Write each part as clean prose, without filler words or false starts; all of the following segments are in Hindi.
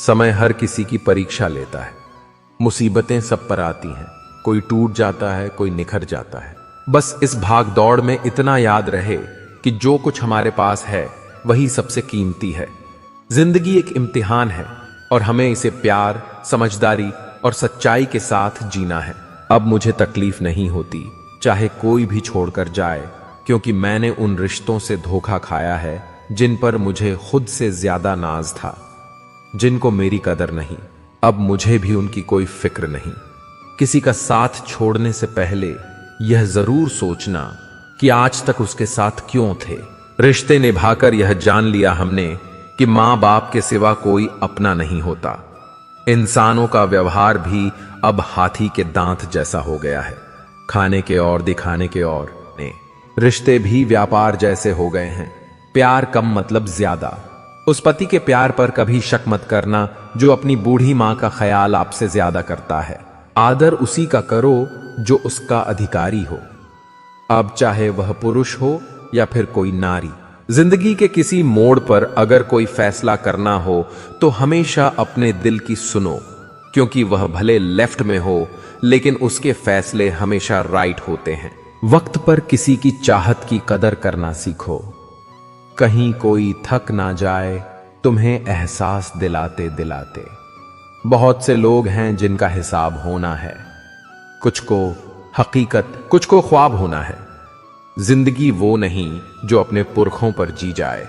समय हर किसी की परीक्षा लेता है। मुसीबतें सब पर आती हैं, कोई टूट जाता है, कोई निखर जाता है। बस इस भाग दौड़ में इतना याद रहे कि जो कुछ हमारे पास है वही सबसे कीमती है। जिंदगी एक इम्तिहान है और हमें इसे प्यार, समझदारी और सच्चाई के साथ जीना है। अब मुझे तकलीफ नहीं होती चाहे कोई भी छोड़कर जाए, क्योंकि मैंने उन रिश्तों से धोखा खाया है जिन पर मुझे खुद से ज्यादा नाज था, जिनको मेरी कदर नहीं। अब मुझे भी उनकी कोई फिक्र नहीं। किसी का साथ छोड़ने से पहले यह जरूर सोचना कि आज तक उसके साथ क्यों थे। रिश्ते निभाकर यह जान लिया हमने कि मां बाप के सिवा कोई अपना नहीं होता। इंसानों का व्यवहार भी अब हाथी के दांत जैसा हो गया है, खाने के और दिखाने के और। रिश्ते भी व्यापार जैसे हो गए हैं, प्यार कम मतलब ज्यादा। उस पति के प्यार पर कभी शक मत करना जो अपनी बूढ़ी मां का ख्याल आपसे ज्यादा करता है। आदर उसी का करो जो उसका अधिकारी हो, अब चाहे वह पुरुष हो या फिर कोई नारी। जिंदगी के किसी मोड़ पर अगर कोई फैसला करना हो तो हमेशा अपने दिल की सुनो, क्योंकि वह भले लेफ्ट में हो लेकिन उसके फैसले हमेशा राइट होते हैं। वक्त पर किसी की चाहत की कदर करना सीखो, कहीं कोई थक ना जाए तुम्हें एहसास दिलाते दिलाते। बहुत से लोग हैं जिनका हिसाब होना है, कुछ को हकीकत, कुछ को ख्वाब होना है। जिंदगी वो नहीं जो अपने पुरखों पर जी जाए,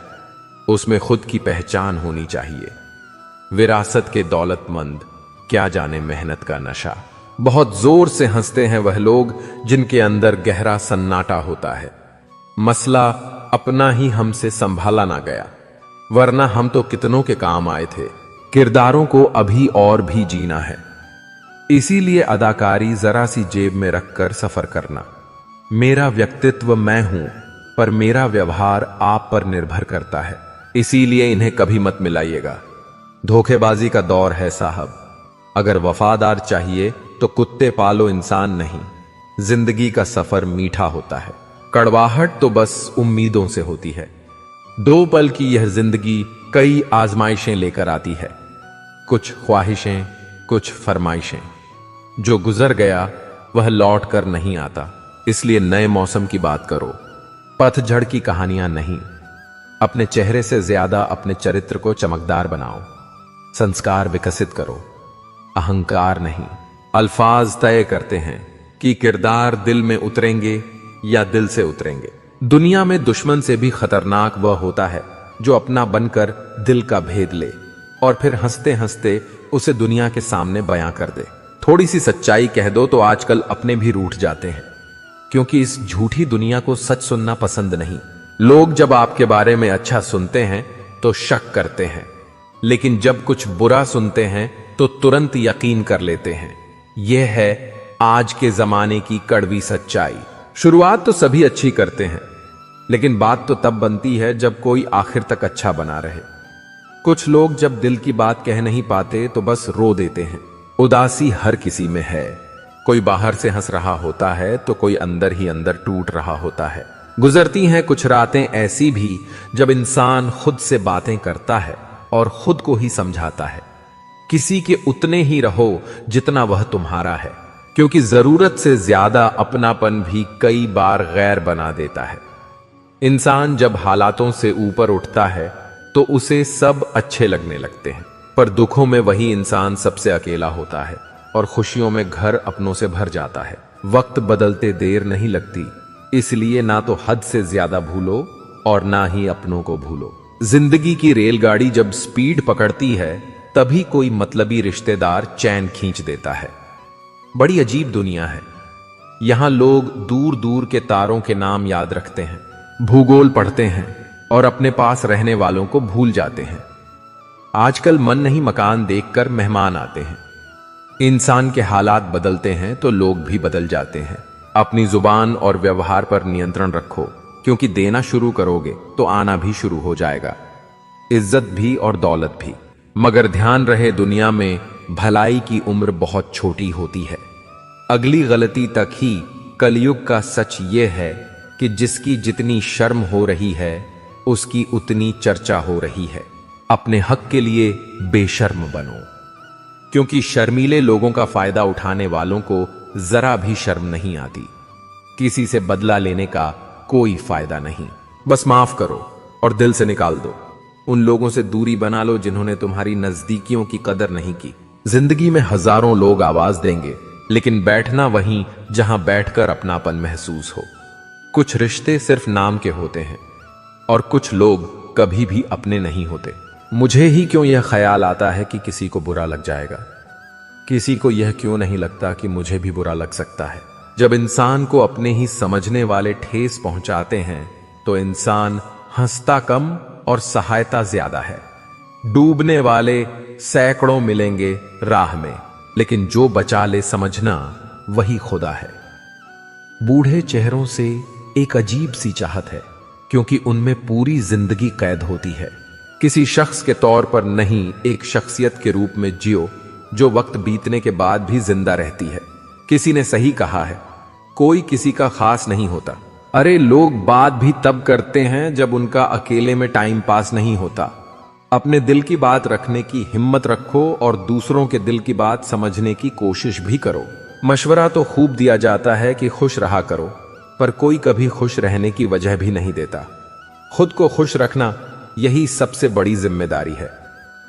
उसमें खुद की पहचान होनी चाहिए। विरासत के दौलतमंद, क्या जाने मेहनत का नशा। बहुत जोर से हंसते हैं वह लोग जिनके अंदर गहरा सन्नाटा होता है। मसला अपना ही हमसे संभाला ना गया, वरना हम तो कितनों के काम आए थे। किरदारों को अभी और भी जीना है, इसीलिए अदाकारी जरा सी जेब में रखकर सफर करना। मेरा व्यक्तित्व मैं हूं, पर मेरा व्यवहार आप पर निर्भर करता है, इसीलिए इन्हें कभी मत मिलाइएगा। धोखेबाजी का दौर है साहब, अगर वफादार चाहिए तो कुत्ते पालो, इंसान नहीं। जिंदगी का सफर मीठा होता है, कड़वाहट तो बस उम्मीदों से होती है। 2 पल की यह जिंदगी कई आजमाइशें लेकर आती है, कुछ ख्वाहिशें, कुछ फरमाइशें। जो गुजर गया वह लौट कर नहीं आता, इसलिए नए मौसम की बात करो, पतझड़ की कहानियां नहीं। अपने चेहरे से ज्यादा अपने चरित्र को चमकदार बनाओ, संस्कार विकसित करो, अहंकार नहीं। अल्फाज तय करते हैं कि किरदार दिल में उतरेंगे या दिल से उतरेंगे। दुनिया में दुश्मन से भी खतरनाक वह होता है जो अपना बनकर दिल का भेद ले और फिर हंसते हंसते उसे दुनिया के सामने बयां कर दे। थोड़ी सी सच्चाई कह दो तो आजकल अपने भी रूठ जाते हैं, क्योंकि इस झूठी दुनिया को सच सुनना पसंद नहीं। लोग जब आपके बारे में अच्छा सुनते हैं तो शक करते हैं, लेकिन जब कुछ बुरा सुनते हैं तो तुरंत यकीन कर लेते हैं। यह है आज के जमाने की कड़वी सच्चाई। शुरुआत तो सभी अच्छी करते हैं, लेकिन बात तो तब बनती है जब कोई आखिर तक अच्छा बना रहे। कुछ लोग जब दिल की बात कह नहीं पाते तो बस रो देते हैं। उदासी हर किसी में है, कोई बाहर से हंस रहा होता है तो कोई अंदर ही अंदर टूट रहा होता है। गुजरती हैं कुछ रातें ऐसी भी जब इंसान खुद से बातें करता है और खुद को ही समझाता है। किसी के उतने ही रहो जितना वह तुम्हारा है, क्योंकि जरूरत से ज्यादा अपनापन भी कई बार गैर बना देता है। इंसान जब हालातों से ऊपर उठता है तो उसे सब अच्छे लगने लगते हैं, पर दुखों में वही इंसान सबसे अकेला होता है और खुशियों में घर अपनों से भर जाता है। वक्त बदलते देर नहीं लगती, इसलिए ना तो हद से ज्यादा भूलो और ना ही अपनों को भूलो। जिंदगी की रेलगाड़ी जब स्पीड पकड़ती है तभी कोई मतलबी रिश्तेदार चैन खींच देता है। बड़ी अजीब दुनिया है, यहां लोग दूर दूर के तारों के नाम याद रखते हैं, भूगोल पढ़ते हैं और अपने पास रहने वालों को भूल जाते हैं। आजकल मन नहीं मकान देखकर मेहमान आते हैं। इंसान के हालात बदलते हैं तो लोग भी बदल जाते हैं। अपनी जुबान और व्यवहार पर नियंत्रण रखो, क्योंकि देना शुरू करोगे तो आना भी शुरू हो जाएगा, इज्जत भी और दौलत भी। मगर ध्यान रहे दुनिया में भलाई की उम्र बहुत छोटी होती है। अगली गलती तक ही कलयुग का सच ये है कि जिसकी जितनी शर्म हो रही है उसकी उतनी चर्चा हो रही है। अपने हक के लिए बेशर्म बनो, क्योंकि शर्मीले लोगों का फायदा उठाने वालों को जरा भी शर्म नहीं आती। किसी से बदला लेने का कोई फायदा नहीं, बस माफ करो और दिल से निकाल दो। उन लोगों से दूरी बना लो जिन्होंने तुम्हारी नजदीकियों की कदर नहीं की। जिंदगी में हजारों लोग आवाज देंगे, लेकिन बैठना वहीं जहां बैठकर अपनापन महसूस हो। कुछ रिश्ते सिर्फ नाम के होते हैं और कुछ लोग कभी भी अपने नहीं होते। मुझे ही क्यों यह ख्याल आता है कि किसी को बुरा लग जाएगा? किसी को यह क्यों नहीं लगता कि मुझे भी बुरा लग सकता है? जब इंसान को अपने ही समझने वाले ठेस पहुंचाते हैं तो इंसान हंसता कम और सहायता ज्यादा है। डूबने वाले सैकड़ों मिलेंगे राह में, लेकिन जो बचा ले समझना वही खुदा है। बूढ़े चेहरों से एक अजीब सी चाहत है, क्योंकि उनमें पूरी जिंदगी कैद होती है। किसी शख्स के तौर पर नहीं, एक शख्सियत के रूप में जियो जो वक्त बीतने के बाद भी जिंदा रहती है। किसी ने सही कहा है, कोई किसी का खास नहीं होता। अरे लोग बात भी तब करते हैं जब उनका अकेले में टाइम पास नहीं होता। अपने दिल की बात रखने की हिम्मत रखो और दूसरों के दिल की बात समझने की कोशिश भी करो। मशवरा तो खूब दिया जाता है कि खुश रहा करो, पर कोई कभी खुश रहने की वजह भी नहीं देता। खुद को खुश रखना यही सबसे बड़ी जिम्मेदारी है।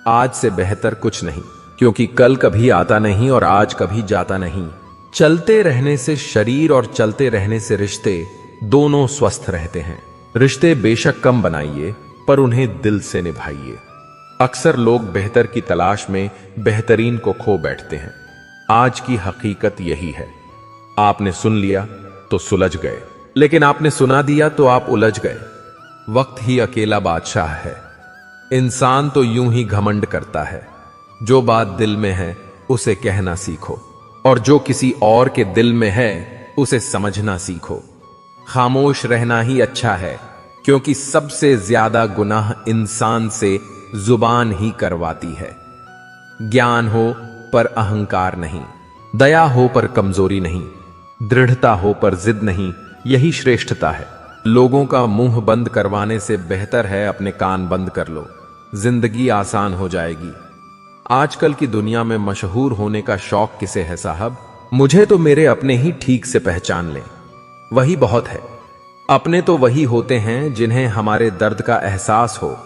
आज से बेहतर कुछ नहीं, क्योंकि कल कभी आता नहीं और आज कभी जाता नहीं। चलते रहने से शरीर और चलते रहने से रिश्ते दोनों स्वस्थ रहते हैं। रिश्ते बेशक कम बनाइए, पर उन्हें दिल से निभाइए। अक्सर लोग बेहतर की तलाश में बेहतरीन को खो बैठते हैं। आज की हकीकत यही है, आपने सुन लिया तो सुलझ गए, लेकिन आपने सुना दिया तो आप उलझ गए। वक्त ही अकेला बादशाह है। इंसान तो यूं ही घमंड करता है। जो बात दिल में है उसे कहना सीखो, और जो किसी और के दिल में है उसे समझना सीखो। खामोश रहना ही अच्छा है, क्योंकि सबसे ज्यादा गुनाह इंसान से जुबान ही करवाती है। ज्ञान हो पर अहंकार नहीं, दया हो पर कमजोरी नहीं, दृढ़ता हो पर जिद नहीं, यही श्रेष्ठता है। लोगों का मुंह बंद करवाने से बेहतर है अपने कान बंद कर लो, जिंदगी आसान हो जाएगी। आजकल की दुनिया में मशहूर होने का शौक किसे है साहब? मुझे तो मेरे अपने ही ठीक से पहचान लें, वही बहुत है। अपने तो वही होते हैं जिन्हें हमारे दर्द का एहसास हो,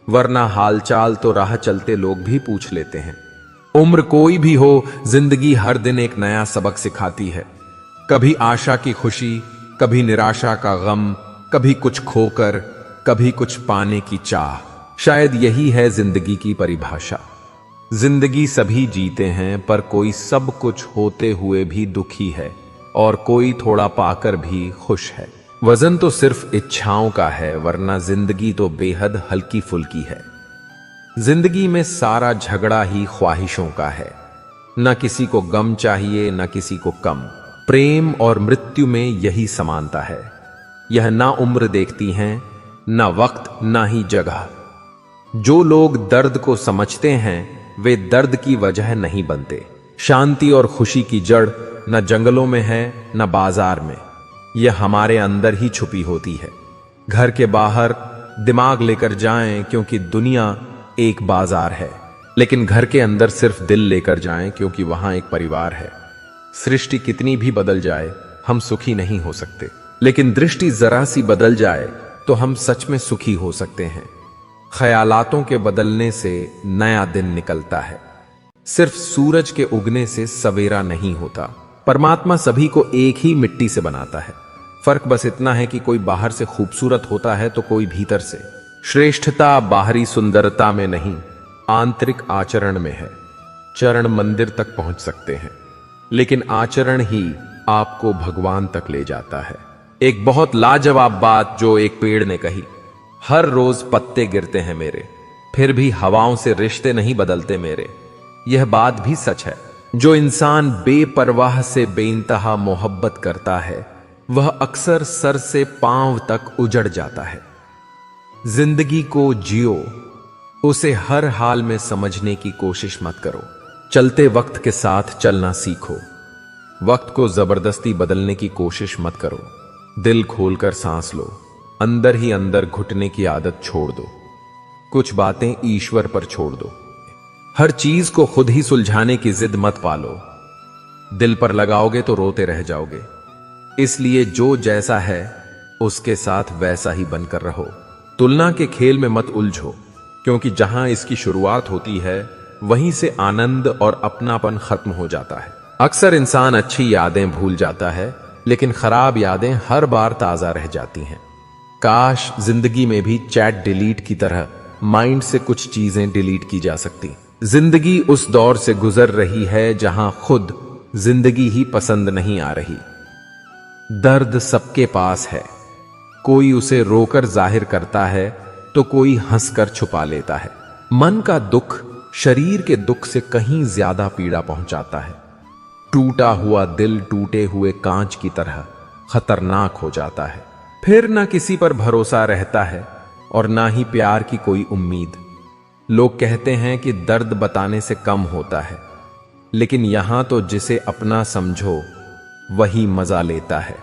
वरना हालचाल तो राह चलते लोग भी पूछ लेते हैं। उम्र कोई भी हो, जिंदगी हर दिन एक नया सबक सिखाती है। कभी आशा की खुशी, कभी निराशा का गम, कभी कुछ खोकर, कभी कुछ पाने की चाह। शायद यही है जिंदगी की परिभाषा। जिंदगी सभी जीते हैं, पर कोई सब कुछ होते हुए भी दुखी है और कोई थोड़ा पाकर भी खुश है। वजन तो सिर्फ इच्छाओं का है, वरना जिंदगी तो बेहद हल्की फुल्की है। जिंदगी में सारा झगड़ा ही ख्वाहिशों का है। न किसी को गम चाहिए न किसी को कम। प्रेम और मृत्यु में यही समानता है। यह ना उम्र देखती हैं, ना वक्त, ना ही जगह। जो लोग दर्द को समझते हैं वे दर्द की वजह नहीं बनते। शांति और खुशी की जड़ न जंगलों में है न बाजार में, यह हमारे अंदर ही छुपी होती है। घर के बाहर दिमाग लेकर जाएं, क्योंकि दुनिया एक बाजार है, लेकिन घर के अंदर सिर्फ दिल लेकर जाएं, क्योंकि वहां एक परिवार है। सृष्टि कितनी भी बदल जाए हम सुखी नहीं हो सकते, लेकिन दृष्टि जरा सी बदल जाए तो हम सच में सुखी हो सकते हैं। ख्यालातों के बदलने से नया दिन निकलता है। सिर्फ सूरज के उगने से सवेरा नहीं होता। परमात्मा सभी को एक ही मिट्टी से बनाता है। फर्क बस इतना है कि कोई बाहर से खूबसूरत होता है तो कोई भीतर से। श्रेष्ठता बाहरी सुंदरता में नहीं, आंतरिक आचरण में है। चरण मंदिर तक पहुंच सकते हैं, लेकिन आचरण ही आपको भगवान तक ले जाता है। एक बहुत लाजवाब बात जो एक पेड़ ने कही, हर रोज पत्ते गिरते हैं मेरे, फिर भी हवाओं से रिश्ते नहीं बदलते मेरे। यह बात भी सच है। जो इंसान बेपरवाह से बेइंतहा मोहब्बत करता है वह अक्सर सर से पांव तक उजड़ जाता है। जिंदगी को जियो, उसे हर हाल में समझने की कोशिश मत करो। चलते वक्त के साथ चलना सीखो। वक्त को जबरदस्ती बदलने की कोशिश मत करो। दिल खोलकर सांस लो, अंदर ही अंदर घुटने की आदत छोड़ दो। कुछ बातें ईश्वर पर छोड़ दो। हर चीज को खुद ही सुलझाने की जिद मत पालो। दिल पर लगाओगे तो रोते रह जाओगे। इसलिए जो जैसा है उसके साथ वैसा ही बनकर रहो। तुलना के खेल में मत उलझो, क्योंकि जहां इसकी शुरुआत होती है वहीं से आनंद और अपनापन खत्म हो जाता है। अक्सर इंसान अच्छी यादें भूल जाता है, लेकिन खराब यादें हर बार ताजा रह जाती हैं। काश जिंदगी में भी चैट डिलीट की तरह माइंड से कुछ चीजें डिलीट की जा सकती। जिंदगी उस दौर से गुजर रही है जहां खुद जिंदगी ही पसंद नहीं आ रही। दर्द सबके पास है, कोई उसे रोकर जाहिर करता है तो कोई हंसकर छुपा लेता है। मन का दुख शरीर के दुख से कहीं ज्यादा पीड़ा पहुंचाता है। टूटा हुआ दिल टूटे हुए कांच की तरह खतरनाक हो जाता है। फिर ना किसी पर भरोसा रहता है और ना ही प्यार की कोई उम्मीद। लोग कहते हैं कि दर्द बताने से कम होता है, लेकिन यहां तो जिसे अपना समझो वही मजा लेता है।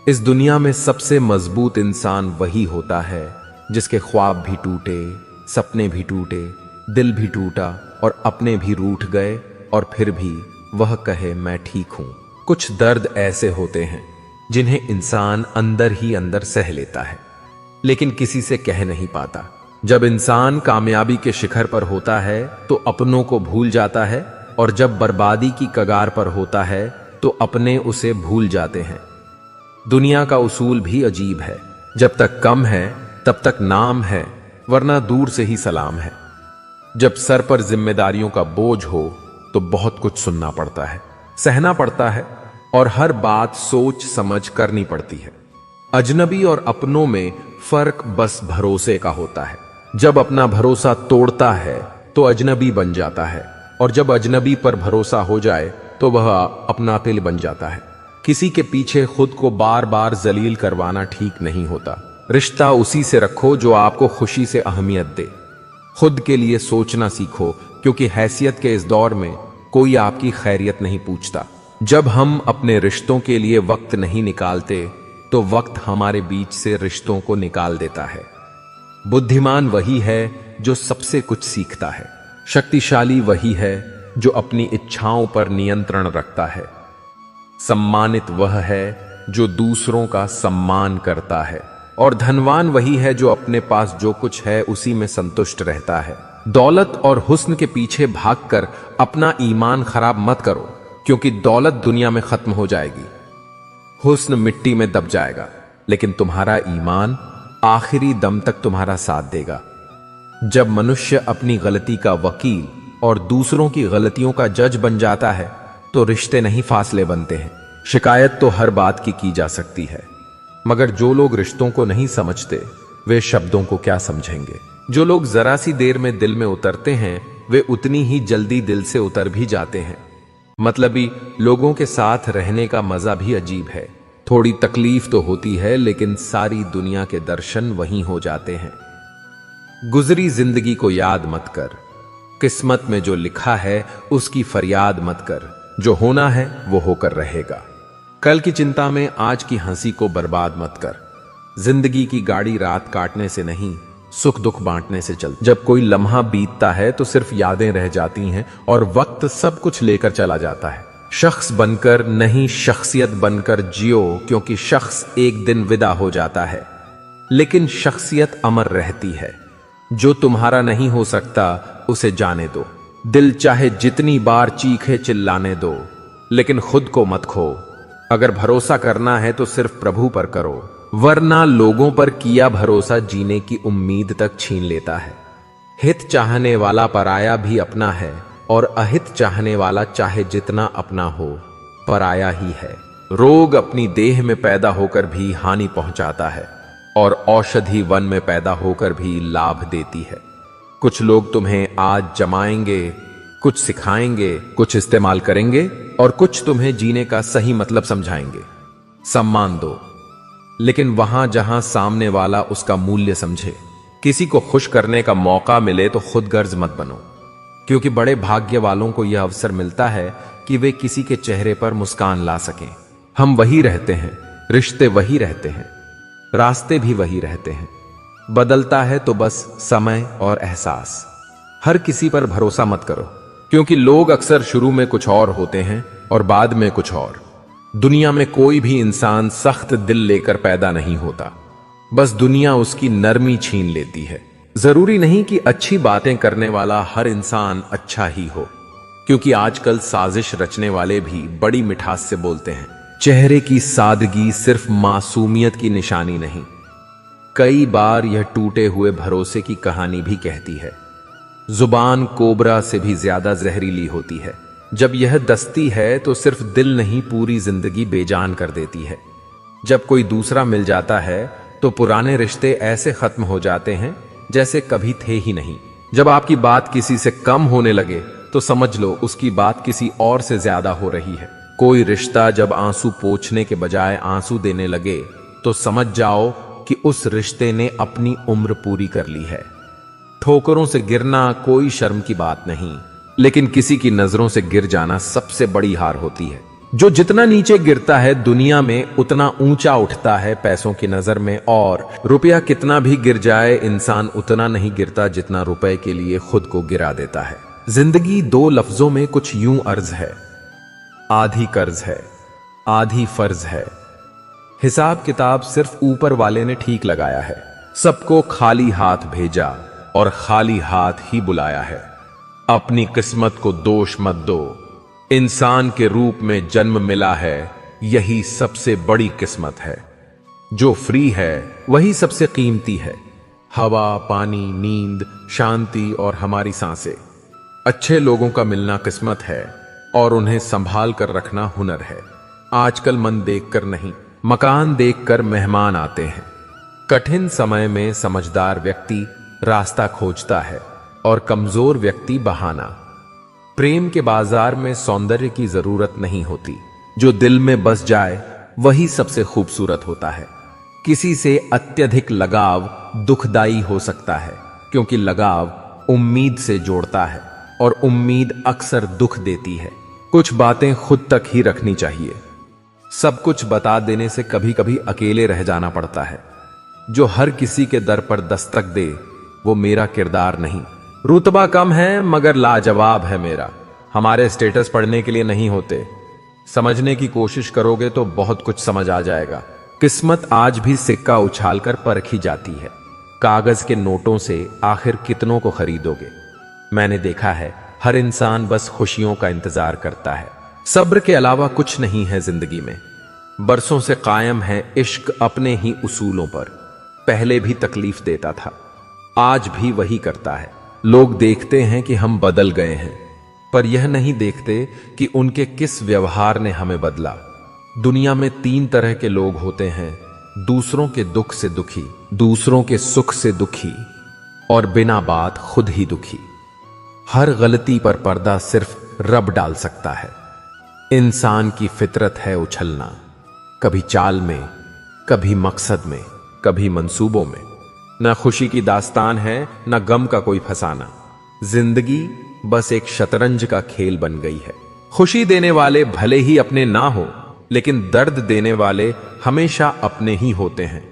इस दुनिया में सबसे मजबूत इंसान वही होता है जिसके ख्वाब भी टूटे, सपने भी टूटे, दिल भी टूटा और अपने भी रूठ गए, और फिर भी वह कहे मैं ठीक हूं। कुछ दर्द ऐसे होते हैं जिन्हें इंसान अंदर ही अंदर सह लेता है, लेकिन किसी से कह नहीं पाता। जब इंसान कामयाबी के शिखर पर होता है तो अपनों को भूल जाता है, और जब बर्बादी की कगार पर होता है तो अपने उसे भूल जाते हैं। दुनिया का उसूल भी अजीब है, जब तक कम है तब तक नाम है, वरना दूर से ही सलाम है। जब सर पर जिम्मेदारियों का बोझ हो तो बहुत कुछ सुनना पड़ता है, सहना पड़ता है, और हर बात सोच समझ करनी पड़ती है। अजनबी और अपनों में फर्क बस भरोसे का होता है। जब अपना भरोसा तोड़ता है तो अजनबी बन जाता है, और जब अजनबी पर भरोसा हो जाए तो वह अपनातिल बन जाता है। किसी के पीछे खुद को बार बार जलील करवाना ठीक नहीं होता। रिश्ता उसी से रखो जो आपको खुशी से अहमियत दे। खुद के लिए सोचना सीखो, क्योंकि हैसियत के इस दौर में कोई आपकी खैरियत नहीं पूछता। जब हम अपने रिश्तों के लिए वक्त नहीं निकालते तो वक्त हमारे बीच से रिश्तों को निकाल देता है। बुद्धिमान वही है जो सबसे कुछ सीखता है। शक्तिशाली वही है जो अपनी इच्छाओं पर नियंत्रण रखता है। सम्मानित वह है जो दूसरों का सम्मान करता है, और धनवान वही है जो अपने पास जो कुछ है उसी में संतुष्ट रहता है। दौलत और हुस्न के पीछे भागकर अपना ईमान खराब मत करो, क्योंकि दौलत दुनिया में खत्म हो जाएगी, हुस्न मिट्टी में दब जाएगा, लेकिन तुम्हारा ईमान आखिरी दम तक तुम्हारा साथ देगा। जब मनुष्य अपनी गलती का वकील और दूसरों की गलतियों का जज बन जाता है तो रिश्ते नहीं फासले बनते हैं। शिकायत तो हर बात की जा सकती है, मगर जो लोग रिश्तों को नहीं समझते वे शब्दों को क्या समझेंगे। जो लोग जरा सी देर में दिल में उतरते हैं वे उतनी ही जल्दी दिल से उतर भी जाते हैं। मतलबी लोगों के साथ रहने का मजा भी अजीब है। थोड़ी तकलीफ तो होती है, लेकिन सारी दुनिया के दर्शन वहीं हो जाते हैं। गुजरी जिंदगी को याद मत कर, किस्मत में जो लिखा है उसकी फरियाद मत कर। जो होना है वो होकर रहेगा। कल की चिंता में आज की हंसी को बर्बाद मत कर। जिंदगी की गाड़ी रात काटने से नहीं, सुख दुख बांटने से चलती। जब कोई लम्हा बीतता है तो सिर्फ यादें रह जाती हैं और वक्त सब कुछ लेकर चला जाता है। शख्स बनकर नहीं, शख्सियत बनकर जियो, क्योंकि शख्स एक दिन विदा हो जाता है, लेकिन शख्सियत अमर रहती है। जो तुम्हारा नहीं हो सकता उसे जाने दो। दिल चाहे जितनी बार चीखे चिल्लाने दो, लेकिन खुद को मत खो। अगर भरोसा करना है तो सिर्फ प्रभु पर करो, वरना लोगों पर किया भरोसा जीने की उम्मीद तक छीन लेता है। हित चाहने वाला पराया भी अपना है, और अहित चाहने वाला चाहे जितना अपना हो पराया ही है। रोग अपनी देह में पैदा होकर भी हानि पहुंचाता है, और औषधि वन में पैदा होकर भी लाभ देती है। कुछ लोग तुम्हें आज जमाएंगे, कुछ सिखाएंगे, कुछ इस्तेमाल करेंगे, और कुछ तुम्हें जीने का सही मतलब समझाएंगे। सम्मान दो, लेकिन वहां जहां सामने वाला उसका मूल्य समझे। किसी को खुश करने का मौका मिले तो खुद गर्ज मत बनो, क्योंकि बड़े भाग्य वालों को यह अवसर मिलता है कि वे किसी के चेहरे पर मुस्कान ला सकें। हम वही रहते हैं, रिश्ते वही रहते हैं, रास्ते भी वही रहते हैं, बदलता है तो बस समय और एहसास। हर किसी पर भरोसा मत करो, क्योंकि लोग अक्सर शुरू में कुछ और होते हैं और बाद में कुछ और। दुनिया में कोई भी इंसान सख्त दिल लेकर पैदा नहीं होता, बस दुनिया उसकी नरमी छीन लेती है। जरूरी नहीं कि अच्छी बातें करने वाला हर इंसान अच्छा ही हो, क्योंकि आजकल साजिश रचने वाले भी बड़ी मिठास से बोलते हैं। चेहरे की सादगी सिर्फ मासूमियत की निशानी नहीं, कई बार यह टूटे हुए भरोसे की कहानी भी कहती है। जुबान कोबरा से भी ज्यादा जहरीली होती है। जब यह दस्ती है तो सिर्फ दिल नहीं, पूरी जिंदगी बेजान कर देती है। जब कोई दूसरा मिल जाता है तो पुराने रिश्ते ऐसे खत्म हो जाते हैं जैसे कभी थे ही नहीं। जब आपकी बात किसी से कम होने लगे तो समझ लो उसकी बात किसी और से ज्यादा हो रही है। कोई रिश्ता जब आंसू पोंछने के बजाय आंसू देने लगे तो समझ जाओ कि उस रिश्ते ने अपनी उम्र पूरी कर ली है। ठोकरों से गिरना कोई शर्म की बात नहीं, लेकिन किसी की नजरों से गिर जाना सबसे बड़ी हार होती है। जो जितना नीचे गिरता है दुनिया में उतना ऊंचा उठता है पैसों की नजर में, और रुपया कितना भी गिर जाए इंसान उतना नहीं गिरता जितना रुपए के लिए खुद को गिरा देता है। जिंदगी दो लफ्जों में कुछ यूं अर्ज है, आधी कर्ज है, आधी फर्ज है। हिसाब किताब सिर्फ ऊपर वाले ने ठीक लगाया है। सबको खाली हाथ भेजा और खाली हाथ ही बुलाया है। अपनी किस्मत को दोष मत दो, इंसान के रूप में जन्म मिला है, यही सबसे बड़ी किस्मत है। जो फ्री है वही सबसे कीमती है। हवा, पानी, नींद, शांति और हमारी सांसें। अच्छे लोगों का मिलना किस्मत है और उन्हें संभाल कर रखना हुनर है। आजकल मन देखकर नहीं, मकान देखकर मेहमान आते हैं। कठिन समय में समझदार व्यक्ति रास्ता खोजता है और कमजोर व्यक्ति बहाना। प्रेम के बाजार में सौंदर्य की जरूरत नहीं होती, जो दिल में बस जाए वही सबसे खूबसूरत होता है। किसी से अत्यधिक लगाव दुखदाई हो सकता है, क्योंकि लगाव उम्मीद से जोड़ता है और उम्मीद अक्सर दुख देती है। कुछ बातें खुद तक ही रखनी चाहिए। सब कुछ बता देने से कभी कभी अकेले रह जाना पड़ता है। जो हर किसी के दर पर दस्तक दे वो मेरा किरदार नहीं। रुतबा कम है मगर लाजवाब है मेरा। हमारे स्टेटस पढ़ने के लिए नहीं होते, समझने की कोशिश करोगे तो बहुत कुछ समझ आ जाएगा। किस्मत आज भी सिक्का उछालकर परखी जाती है। कागज के नोटों से आखिर कितनों को खरीदोगे। मैंने देखा है हर इंसान बस खुशियों का इंतजार करता है। सब्र के अलावा कुछ नहीं है जिंदगी में। बरसों से कायम है इश्क अपने ही उसूलों पर। पहले भी तकलीफ देता था, आज भी वही करता है। लोग देखते हैं कि हम बदल गए हैं, पर यह नहीं देखते कि उनके किस व्यवहार ने हमें बदला। दुनिया में 3 तरह के लोग होते हैं, दूसरों के दुख से दुखी, दूसरों के सुख से दुखी और बिना बात खुद ही दुखी। हर गलती पर पर्दा सिर्फ रब डाल सकता है। इंसान की फितरत है उछलना, कभी चाल में, कभी मकसद में, कभी मंसूबों में। न खुशी की दास्तान है न गम का कोई फसाना। जिंदगी बस एक शतरंज का खेल बन गई है। खुशी देने वाले भले ही अपने ना हो, लेकिन दर्द देने वाले हमेशा अपने ही होते हैं।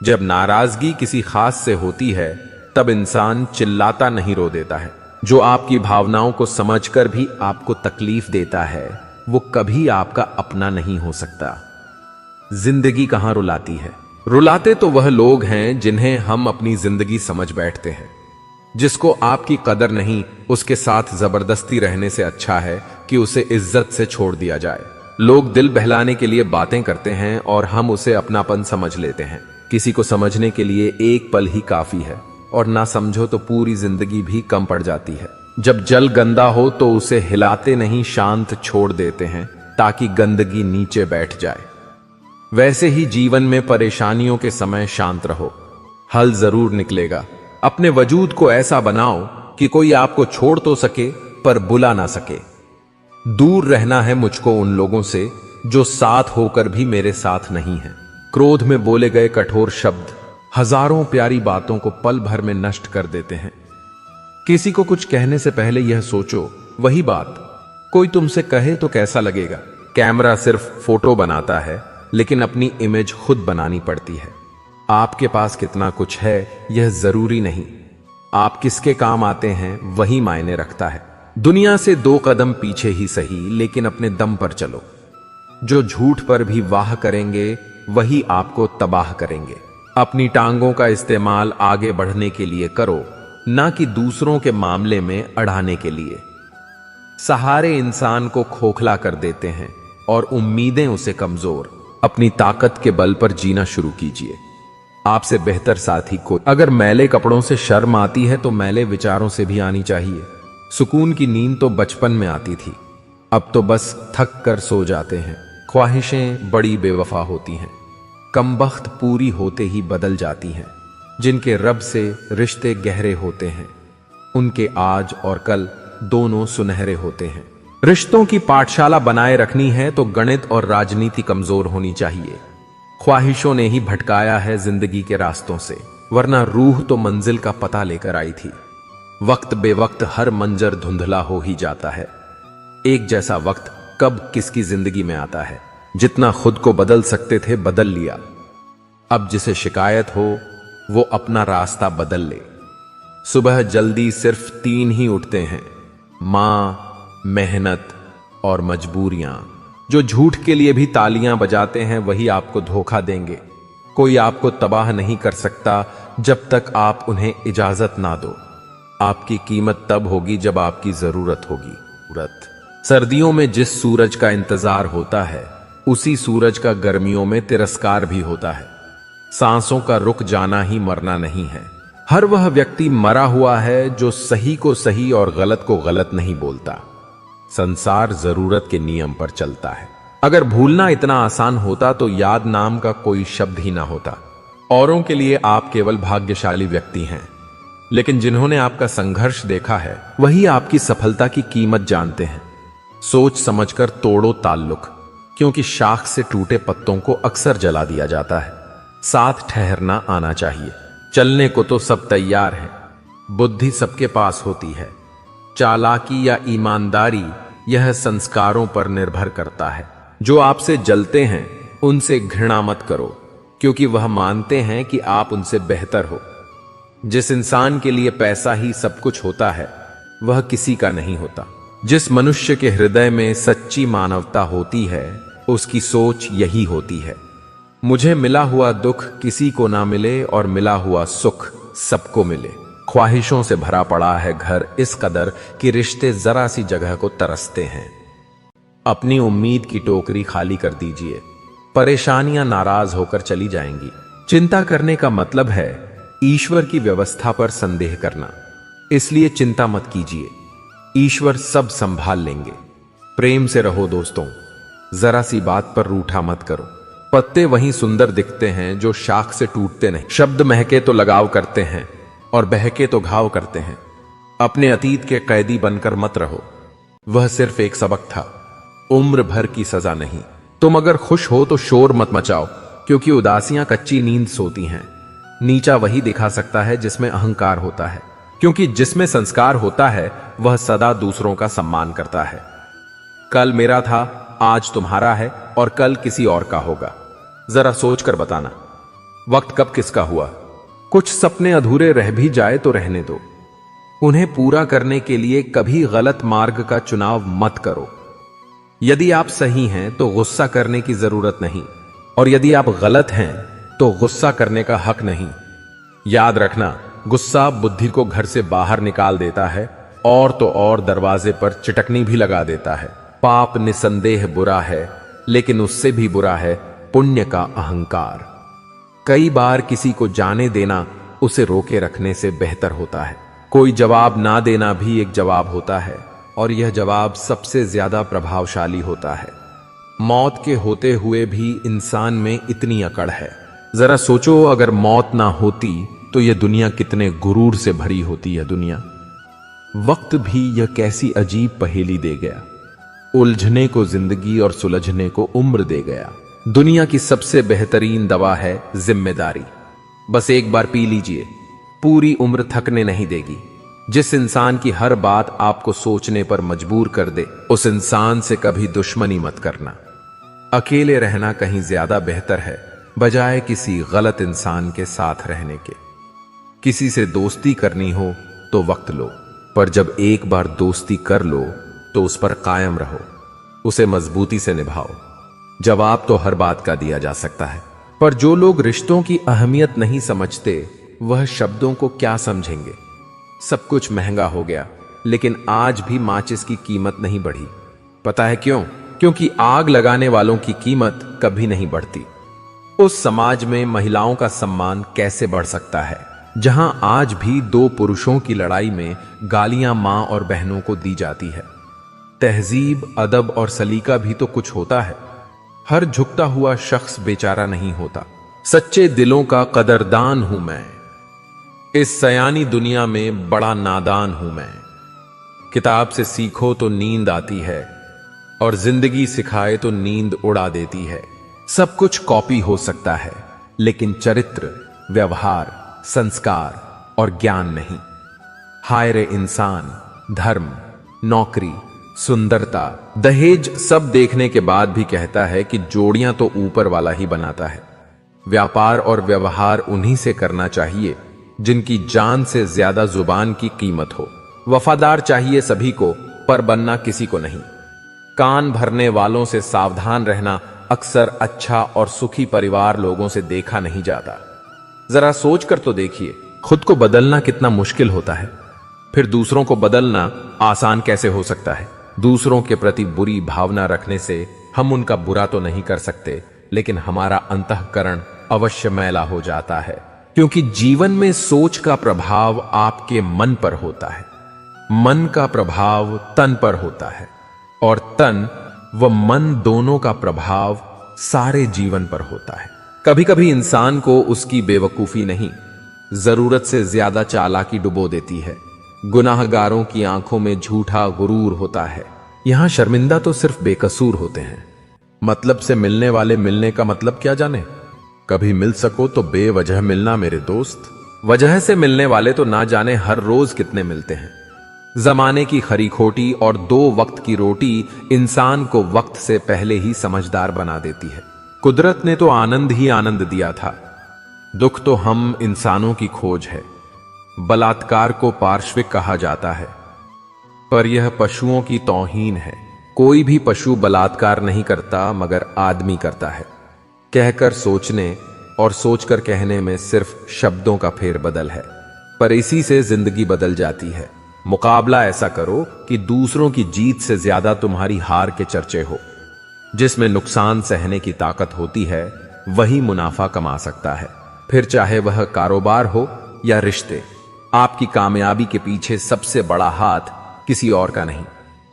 जब नाराजगी किसी खास से होती है तब इंसान चिल्लाता नहीं, रो देता है। जो आपकी भावनाओं को समझकर भी आपको तकलीफ देता है वो कभी आपका अपना नहीं हो सकता। जिंदगी कहां रुलाती है? रुलाते तो वह लोग हैं जिन्हें हम अपनी जिंदगी समझ बैठते हैं। जिसको आपकी कदर नहीं, उसके साथ जबरदस्ती रहने से अच्छा है कि उसे इज्जत से छोड़ दिया जाए। लोग दिल बहलाने के लिए बातें करते हैं और हम उसे अपनापन समझ लेते हैं। किसी को समझने के लिए एक पल ही काफी है, और ना समझो तो पूरी जिंदगी भी कम पड़ जाती है। जब जल गंदा हो तो उसे हिलाते नहीं, शांत छोड़ देते हैं ताकि गंदगी नीचे बैठ जाए। वैसे ही जीवन में परेशानियों के समय शांत रहो, हल जरूर निकलेगा। अपने वजूद को ऐसा बनाओ कि कोई आपको छोड़ तो सके पर बुला ना सके। दूर रहना है मुझको उन लोगों से जो साथ होकर भी मेरे साथ नहीं है। क्रोध में बोले गए कठोर शब्द हजारों प्यारी बातों को पल भर में नष्ट कर देते हैं। किसी को कुछ कहने से पहले यह सोचो, वही बात कोई तुमसे कहे तो कैसा लगेगा। कैमरा सिर्फ फोटो बनाता है, लेकिन अपनी इमेज खुद बनानी पड़ती है। आपके पास कितना कुछ है यह जरूरी नहीं, आप किसके काम आते हैं वही मायने रखता है। दुनिया से 2 कदम पीछे ही सही, लेकिन अपने दम पर चलो। जो झूठ पर भी वाह करेंगे वही आपको तबाह करेंगे। अपनी टांगों का इस्तेमाल आगे बढ़ने के लिए करो, ना कि दूसरों के मामले में अड़ाने के लिए। सहारे इंसान को खोखला कर देते हैं और उम्मीदें उसे कमजोर। अपनी ताकत के बल पर जीना शुरू कीजिए। आपसे बेहतर साथी कोई। अगर मैले कपड़ों से शर्म आती है तो मैले विचारों से भी आनी चाहिए। सुकून की नींद तो बचपन में आती थी, अब तो बस थक कर सो जाते हैं। ख्वाहिशें बड़ी बेवफा होती हैं, कमबख्त पूरी होते ही बदल जाती हैं। जिनके रब से रिश्ते गहरे होते हैं, उनके आज और कल दोनों सुनहरे होते हैं। रिश्तों की पाठशाला बनाए रखनी है तो गणित और राजनीति कमजोर होनी चाहिए। ख्वाहिशों ने ही भटकाया है जिंदगी के रास्तों से, वरना रूह तो मंजिल का पता लेकर आई थी। वक्त बेवक्त हर मंजर धुंधला हो ही जाता है। एक जैसा वक्त कब किसकी जिंदगी में आता है। जितना खुद को बदल सकते थे बदल लिया, अब जिसे शिकायत हो वो अपना रास्ता बदल ले। सुबह जल्दी सिर्फ 3 ही उठते हैं, मां, मेहनत और मजबूरियां। जो झूठ के लिए भी तालियां बजाते हैं वही आपको धोखा देंगे। कोई आपको तबाह नहीं कर सकता जब तक आप उन्हें इजाजत ना दो। आपकी कीमत तब होगी जब आपकी जरूरत होगी। सर्दियों में जिस सूरज का इंतजार होता है उसी सूरज का गर्मियों में तिरस्कार भी होता है। सांसों का रुक जाना ही मरना नहीं है। हर वह व्यक्ति मरा हुआ है जो सही को सही और गलत को गलत नहीं बोलता। संसार जरूरत के नियम पर चलता है। अगर भूलना इतना आसान होता तो याद नाम का कोई शब्द ही ना होता। औरों के लिए आप केवल भाग्यशाली व्यक्ति हैं, लेकिन जिन्होंने आपका संघर्ष देखा है वही आपकी सफलता की कीमत जानते हैं। सोच समझकर तोड़ो ताल्लुक, क्योंकि शाख से टूटे पत्तों को अक्सर जला दिया जाता है। साथ ठहरना आना चाहिए। चलने को तो सब तैयार हैं, बुद्धि सबके पास होती है। चालाकी या ईमानदारी यह संस्कारों पर निर्भर करता है। जो आपसे जलते हैं उनसे घृणा मत करो, क्योंकि वह मानते हैं कि आप उनसे बेहतर हो। जिस इंसान के लिए पैसा ही सब कुछ होता है वह किसी का नहीं होता। जिस मनुष्य के हृदय में सच्ची मानवता होती है उसकी सोच यही होती है। मुझे मिला हुआ दुख किसी को ना मिले और मिला हुआ सुख सबको मिले। ख्वाहिशों से भरा पड़ा है घर इस कदर कि रिश्ते जरा सी जगह को तरसते हैं। अपनी उम्मीद की टोकरी खाली कर दीजिए, परेशानियां नाराज होकर चली जाएंगी। चिंता करने का मतलब है ईश्वर की व्यवस्था पर संदेह करना। इसलिए चिंता मत कीजिए, ईश्वर सब संभाल लेंगे। प्रेम से रहो दोस्तों, जरा सी बात पर रूठा मत करो। पत्ते वहीं सुंदर दिखते हैं जो शाख से टूटते नहीं। शब्द महके तो लगाव करते हैं और बहके तो घाव करते हैं। अपने अतीत के कैदी बनकर मत रहो, वह सिर्फ एक सबक था, उम्र भर की सजा नहीं। तुम अगर खुश हो तो शोर मत मचाओ, क्योंकि उदासियां कच्ची नींद सोती हैं। नीचा वही दिखा सकता है जिसमें अहंकार होता है, क्योंकि जिसमें संस्कार होता है वह सदा दूसरों का सम्मान करता है। कल मेरा था, आज तुम्हारा है और कल किसी और का होगा। जरा सोच कर बताना, वक्त कब किसका हुआ। कुछ सपने अधूरे रह भी जाए तो रहने दो, उन्हें पूरा करने के लिए कभी गलत मार्ग का चुनाव मत करो। यदि आप सही हैं तो गुस्सा करने की जरूरत नहीं, और यदि आप गलत हैं तो गुस्सा करने का हक नहीं। याद रखना, गुस्सा बुद्धि को घर से बाहर निकाल देता है और तो और दरवाजे पर चिटकनी भी लगा देता है। पाप निसंदेह बुरा है, लेकिन उससे भी बुरा है पुण्य का अहंकार। कई बार किसी को जाने देना उसे रोके रखने से बेहतर होता है। कोई जवाब ना देना भी एक जवाब होता है, और यह जवाब सबसे ज्यादा प्रभावशाली होता है। मौत के होते हुए भी इंसान में इतनी अकड़ है। जरा सोचो, अगर मौत ना होती तो यह दुनिया कितने गुरूर से भरी होती है। दुनिया वक्त भी यह कैसी अजीब पहेली दे गया, उलझने को जिंदगी और सुलझने को उम्र दे गया। दुनिया की सबसे बेहतरीन दवा है जिम्मेदारी। बस एक बार पी लीजिए, पूरी उम्र थकने नहीं देगी। जिस इंसान की हर बात आपको सोचने पर मजबूर कर दे, उस इंसान से कभी दुश्मनी मत करना। अकेले रहना कहीं ज्यादा बेहतर है, बजाय किसी गलत इंसान के साथ रहने के। किसी से दोस्ती करनी हो तो वक्त लो, पर जब एक बार दोस्ती कर लो तो उस पर कायम रहो, उसे मजबूती से निभाओ। जवाब तो हर बात का दिया जा सकता है, पर जो लोग रिश्तों की अहमियत नहीं समझते वह शब्दों को क्या समझेंगे। सब कुछ महंगा हो गया, लेकिन आज भी माचिस की कीमत नहीं बढ़ी। पता है क्यों? क्योंकि आग लगाने वालों की कीमत कभी नहीं बढ़ती। उस समाज में महिलाओं का सम्मान कैसे बढ़ सकता है जहां आज भी दो पुरुषों की लड़ाई में गालियां मां और बहनों को दी जाती है। तहजीब, अदब और सलीका भी तो कुछ होता है। हर झुकता हुआ शख्स बेचारा नहीं होता। सच्चे दिलों का कदरदान हूं मैं, इस सयानी दुनिया में बड़ा नादान हूं मैं। किताब से सीखो तो नींद आती है, और जिंदगी सिखाए तो नींद उड़ा देती है। सब कुछ कॉपी हो सकता है, लेकिन चरित्र, व्यवहार, संस्कार और ज्ञान नहीं। हाय रे इंसान, धर्म, नौकरी, सुंदरता, दहेज सब देखने के बाद भी कहता है कि जोड़ियां तो ऊपर वाला ही बनाता है। व्यापार और व्यवहार उन्हीं से करना चाहिए जिनकी जान से ज्यादा जुबान की कीमत हो। वफादार चाहिए सभी को, पर बनना किसी को नहीं। कान भरने वालों से सावधान रहना अक्सर अच्छा और सुखी परिवार लोगों से देखा नहीं जाता। जरा सोच कर तो देखिए, खुद को बदलना कितना मुश्किल होता है, फिर दूसरों को बदलना आसान कैसे हो सकता है। दूसरों के प्रति बुरी भावना रखने से हम उनका बुरा तो नहीं कर सकते, लेकिन हमारा अंतःकरण अवश्य मैला हो जाता है। क्योंकि जीवन में सोच का प्रभाव आपके मन पर होता है, मन का प्रभाव तन पर होता है, और तन व मन दोनों का प्रभाव सारे जीवन पर होता है। कभी कभी इंसान को उसकी बेवकूफी नहीं, जरूरत से ज्यादा चालाकी डुबो देती है। गुनाहगारों की आंखों में झूठा गुरूर होता है। यहां शर्मिंदा तो सिर्फ बेकसूर होते हैं। मतलब से मिलने वाले मिलने का मतलब क्या जाने। कभी मिल सको तो बेवजह मिलना मेरे दोस्त। वजह से मिलने वाले तो ना जाने हर रोज कितने मिलते हैं। जमाने की खरी खोटी और दो वक्त की रोटी इंसान को वक्त से पहले ही समझदार बना देती है। कुदरत ने तो आनंद ही आनंद दिया था, दुख तो हम इंसानों की खोज है। बलात्कार को पार्श्विक कहा जाता है, पर यह पशुओं की तौहीन है। कोई भी पशु बलात्कार नहीं करता, मगर आदमी करता है। कहकर सोचने और सोचकर कहने में सिर्फ शब्दों का फेरबदल है, पर इसी से जिंदगी बदल जाती है। मुकाबला ऐसा करो कि दूसरों की जीत से ज्यादा तुम्हारी हार के चर्चे हो। जिसमें नुकसान सहने की ताकत होती है वही मुनाफा कमा सकता है, फिर चाहे वह कारोबार हो या रिश्ते। आपकी कामयाबी के पीछे सबसे बड़ा हाथ किसी और का नहीं,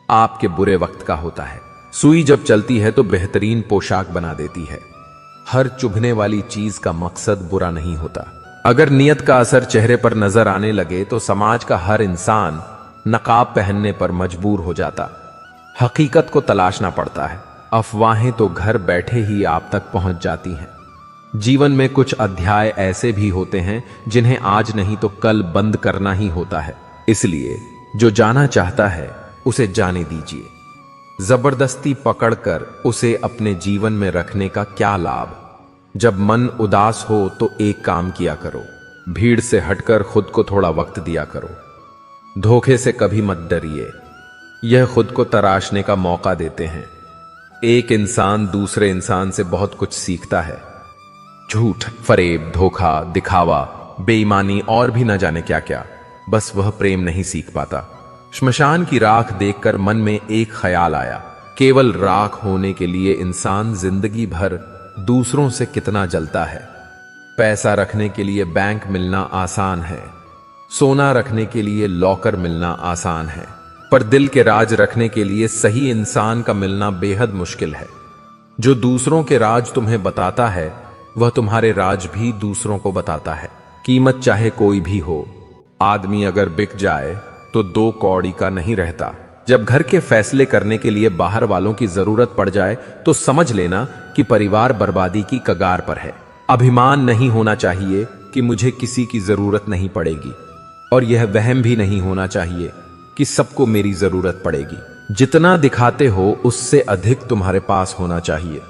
आपके बुरे वक्त का होता है। सुई जब चलती है तो बेहतरीन पोशाक बना देती है। हर चुभने वाली चीज का मकसद बुरा नहीं होता। अगर नियत का असर चेहरे पर नजर आने लगे तो समाज का हर इंसान नकाब पहनने पर मजबूर हो जाता। हकीकत को तलाशना पड़ता है। अफवाहें तो घर बैठे ही आप तक पहुंच जाती हैं। जीवन में कुछ अध्याय ऐसे भी होते हैं जिन्हें आज नहीं तो कल बंद करना ही होता है। इसलिए जो जाना चाहता है उसे जाने दीजिए। जबरदस्ती पकड़कर उसे अपने जीवन में रखने का क्या लाभ। जब मन उदास हो तो एक काम किया करो, भीड़ से हटकर खुद को थोड़ा वक्त दिया करो। धोखे से कभी मत डरिए, यह खुद को तराशने का मौका देते हैं। एक इंसान दूसरे इंसान से बहुत कुछ सीखता है। झूठ, फरेब, धोखा, दिखावा, बेईमानी और भी न जाने क्या क्या, बस वह प्रेम नहीं सीख पाता। श्मशान की राख देखकर मन में एक ख्याल आया, केवल राख होने के लिए इंसान जिंदगी भर दूसरों से कितना जलता है। पैसा रखने के लिए बैंक मिलना आसान है, सोना रखने के लिए लॉकर मिलना आसान है, पर दिल के राज रखने के लिए सही इंसान का मिलना बेहद मुश्किल है। जो दूसरों के राज तुम्हें बताता है वह तुम्हारे राज भी दूसरों को बताता है। कीमत चाहे कोई भी हो, आदमी अगर बिक जाए तो 2 कौड़ी का नहीं रहता। जब घर के फैसले करने के लिए बाहर वालों की जरूरत पड़ जाए तो समझ लेना कि परिवार बर्बादी की कगार पर है। अभिमान नहीं होना चाहिए कि मुझे किसी की जरूरत नहीं पड़ेगी, और यह वहम भी नहीं होना चाहिए कि सबको मेरी जरूरत पड़ेगी। जितना दिखाते हो उससे अधिक तुम्हारे पास होना चाहिए।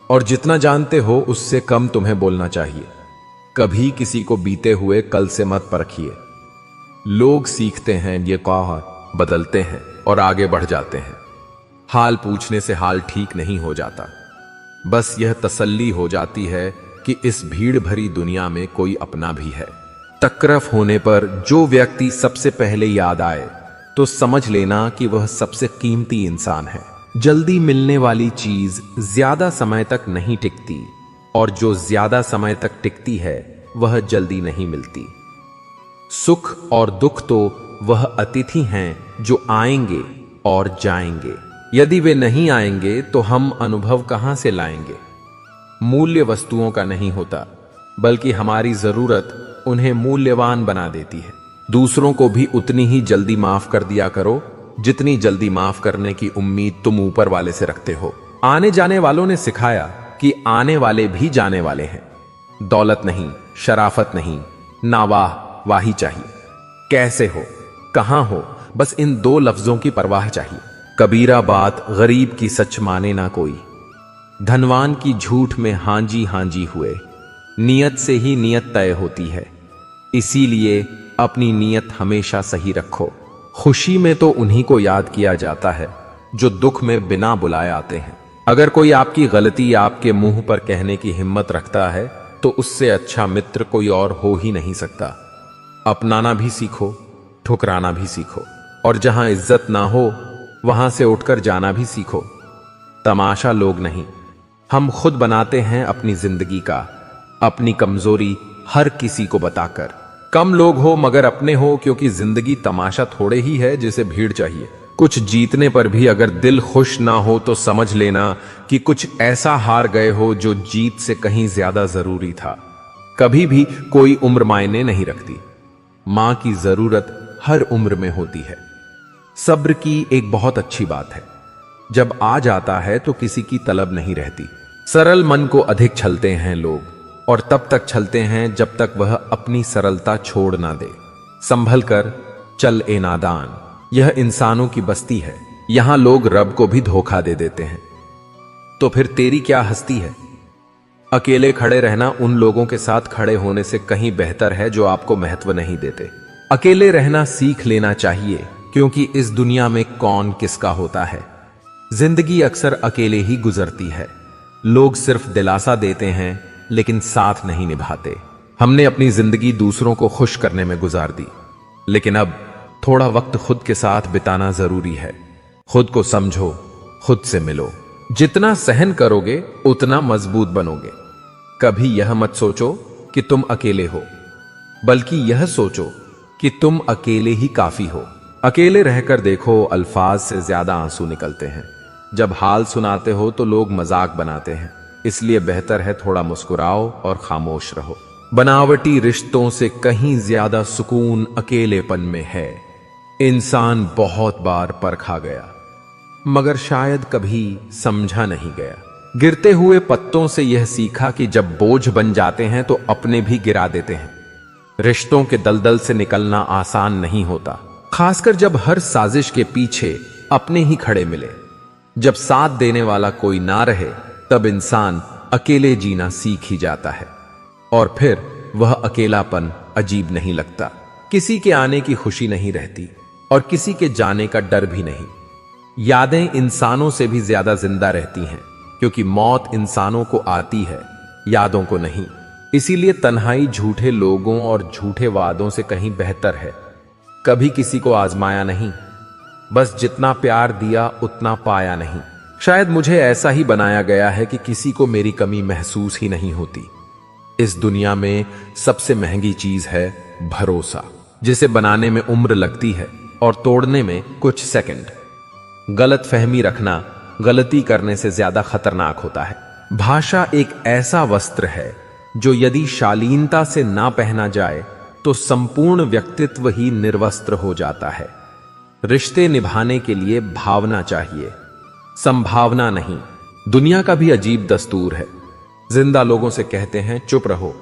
और जितना जानते हो उससे कम तुम्हें बोलना चाहिए। कभी किसी को बीते हुए कल से मत परखिए। लोग सीखते हैं, ये कहा, बदलते हैं और आगे बढ़ जाते हैं। हाल पूछने से हाल ठीक नहीं हो जाता। बस यह तसल्ली हो जाती है कि इस भीड़ भरी दुनिया में कोई अपना भी है। तकरफ होने पर जो व्यक्ति सबसे पहले याद आए तो समझ लेना कि वह सबसे कीमती इंसान है। जल्दी मिलने वाली चीज ज्यादा समय तक नहीं टिकती और जो ज्यादा समय तक टिकती है वह जल्दी नहीं मिलती। सुख और दुख तो वह अतिथि हैं जो आएंगे और जाएंगे। यदि वे नहीं आएंगे तो हम अनुभव कहां से लाएंगे। मूल्य वस्तुओं का नहीं होता, बल्कि हमारी जरूरत उन्हें मूल्यवान बना देती है। दूसरों को भी उतनी ही जल्दी माफ कर दिया करो जितनी जल्दी माफ करने की उम्मीद तुम ऊपर वाले से रखते हो। आने जाने वालों ने सिखाया कि आने वाले भी जाने वाले हैं। दौलत नहीं, शराफत नहीं, नावाह वाही चाहिए। कैसे हो, कहां हो, बस इन दो लफ्जों की परवाह चाहिए। कबीरा बात गरीब की सच माने ना कोई, धनवान की झूठ में हांजी हांजी हुए। नियत से ही नियत तय होती है, इसीलिए अपनी नियत हमेशा सही रखो। खुशी में तो उन्हीं को याद किया जाता है जो दुख में बिना बुलाए आते हैं। अगर कोई आपकी गलती आपके मुंह पर कहने की हिम्मत रखता है तो उससे अच्छा मित्र कोई और हो ही नहीं सकता। अपनाना भी सीखो, ठुकराना भी सीखो, और जहां इज्जत ना हो वहां से उठकर जाना भी सीखो। तमाशा लोग नहीं, हम खुद बनाते हैं अपनी जिंदगी का, अपनी कमजोरी हर किसी को बताकर। कम लोग हो मगर अपने हो, क्योंकि जिंदगी तमाशा थोड़े ही है जिसे भीड़ चाहिए। कुछ जीतने पर भी अगर दिल खुश ना हो तो समझ लेना कि कुछ ऐसा हार गए हो जो जीत से कहीं ज्यादा जरूरी था। कभी भी कोई उम्र मायने नहीं रखती। मां की जरूरत हर उम्र में होती है। सब्र की एक बहुत अच्छी बात है, जब आ जाता है तो किसी की तलब नहीं रहती। सरल मन को अधिक छलते हैं लोग, और तब तक छलते हैं जब तक वह अपनी सरलता छोड़ ना दे। संभल कर चल ए नादान, यह इंसानों की बस्ती है। यहां लोग रब को भी धोखा दे देते हैं। तो फिर तेरी क्या हस्ती है। अकेले खड़े रहना उन लोगों के साथ खड़े होने से कहीं बेहतर है जो आपको महत्व नहीं देते। अकेले रहना सीख लेना चाहिए, क्योंकि इस दुनिया में कौन किसका होता है। जिंदगी अक्सर अकेले ही गुजरती है। लोग सिर्फ दिलासा देते हैं लेकिन साथ नहीं निभाते। हमने अपनी जिंदगी दूसरों को खुश करने में गुजार दी, लेकिन अब थोड़ा वक्त खुद के साथ बिताना जरूरी है। खुद को समझो, खुद से मिलो। जितना सहन करोगे उतना मजबूत बनोगे। कभी यह मत सोचो कि तुम अकेले हो, बल्कि यह सोचो कि तुम अकेले ही काफी हो। अकेले रहकर देखो, अल्फाज से ज्यादा आंसू निकलते हैं। जब हाल सुनाते हो तो लोग मजाक बनाते हैं, इसलिए बेहतर है थोड़ा मुस्कुराओ और खामोश रहो। बनावटी रिश्तों से कहीं ज्यादा सुकून अकेलेपन में है। इंसान बहुत बार परखा गया, मगर शायद कभी समझा नहीं गया। गिरते हुए पत्तों से यह सीखा कि जब बोझ बन जाते हैं तो अपने भी गिरा देते हैं। रिश्तों के दलदल से निकलना आसान नहीं होता, खासकर जब हर साजिश के पीछे अपने ही खड़े मिले। जब साथ देने वाला कोई ना रहे तब इंसान अकेले जीना सीख ही जाता है, और फिर वह अकेलापन अजीब नहीं लगता। किसी के आने की खुशी नहीं रहती और किसी के जाने का डर भी नहीं। यादें इंसानों से भी ज्यादा जिंदा रहती हैं, क्योंकि मौत इंसानों को आती है, यादों को नहीं। इसीलिए तन्हाई झूठे लोगों और झूठे वादों से कहीं बेहतर है। कभी किसी को आजमाया नहीं, बस जितना प्यार दिया उतना पाया नहीं। शायद मुझे ऐसा ही बनाया गया है कि किसी को मेरी कमी महसूस ही नहीं होती। इस दुनिया में सबसे महंगी चीज है भरोसा, जिसे बनाने में उम्र लगती है और तोड़ने में कुछ सेकंड। गलत फहमी रखना गलती करने से ज्यादा खतरनाक होता है। भाषा एक ऐसा वस्त्र है जो यदि शालीनता से ना पहना जाए तो संपूर्ण व्यक्तित्व ही निर्वस्त्र हो जाता है। रिश्ते निभाने के लिए भावना चाहिए, संभावना नहीं। दुनिया का भी अजीब दस्तूर है। जिंदा लोगों से कहते हैं चुप रहो,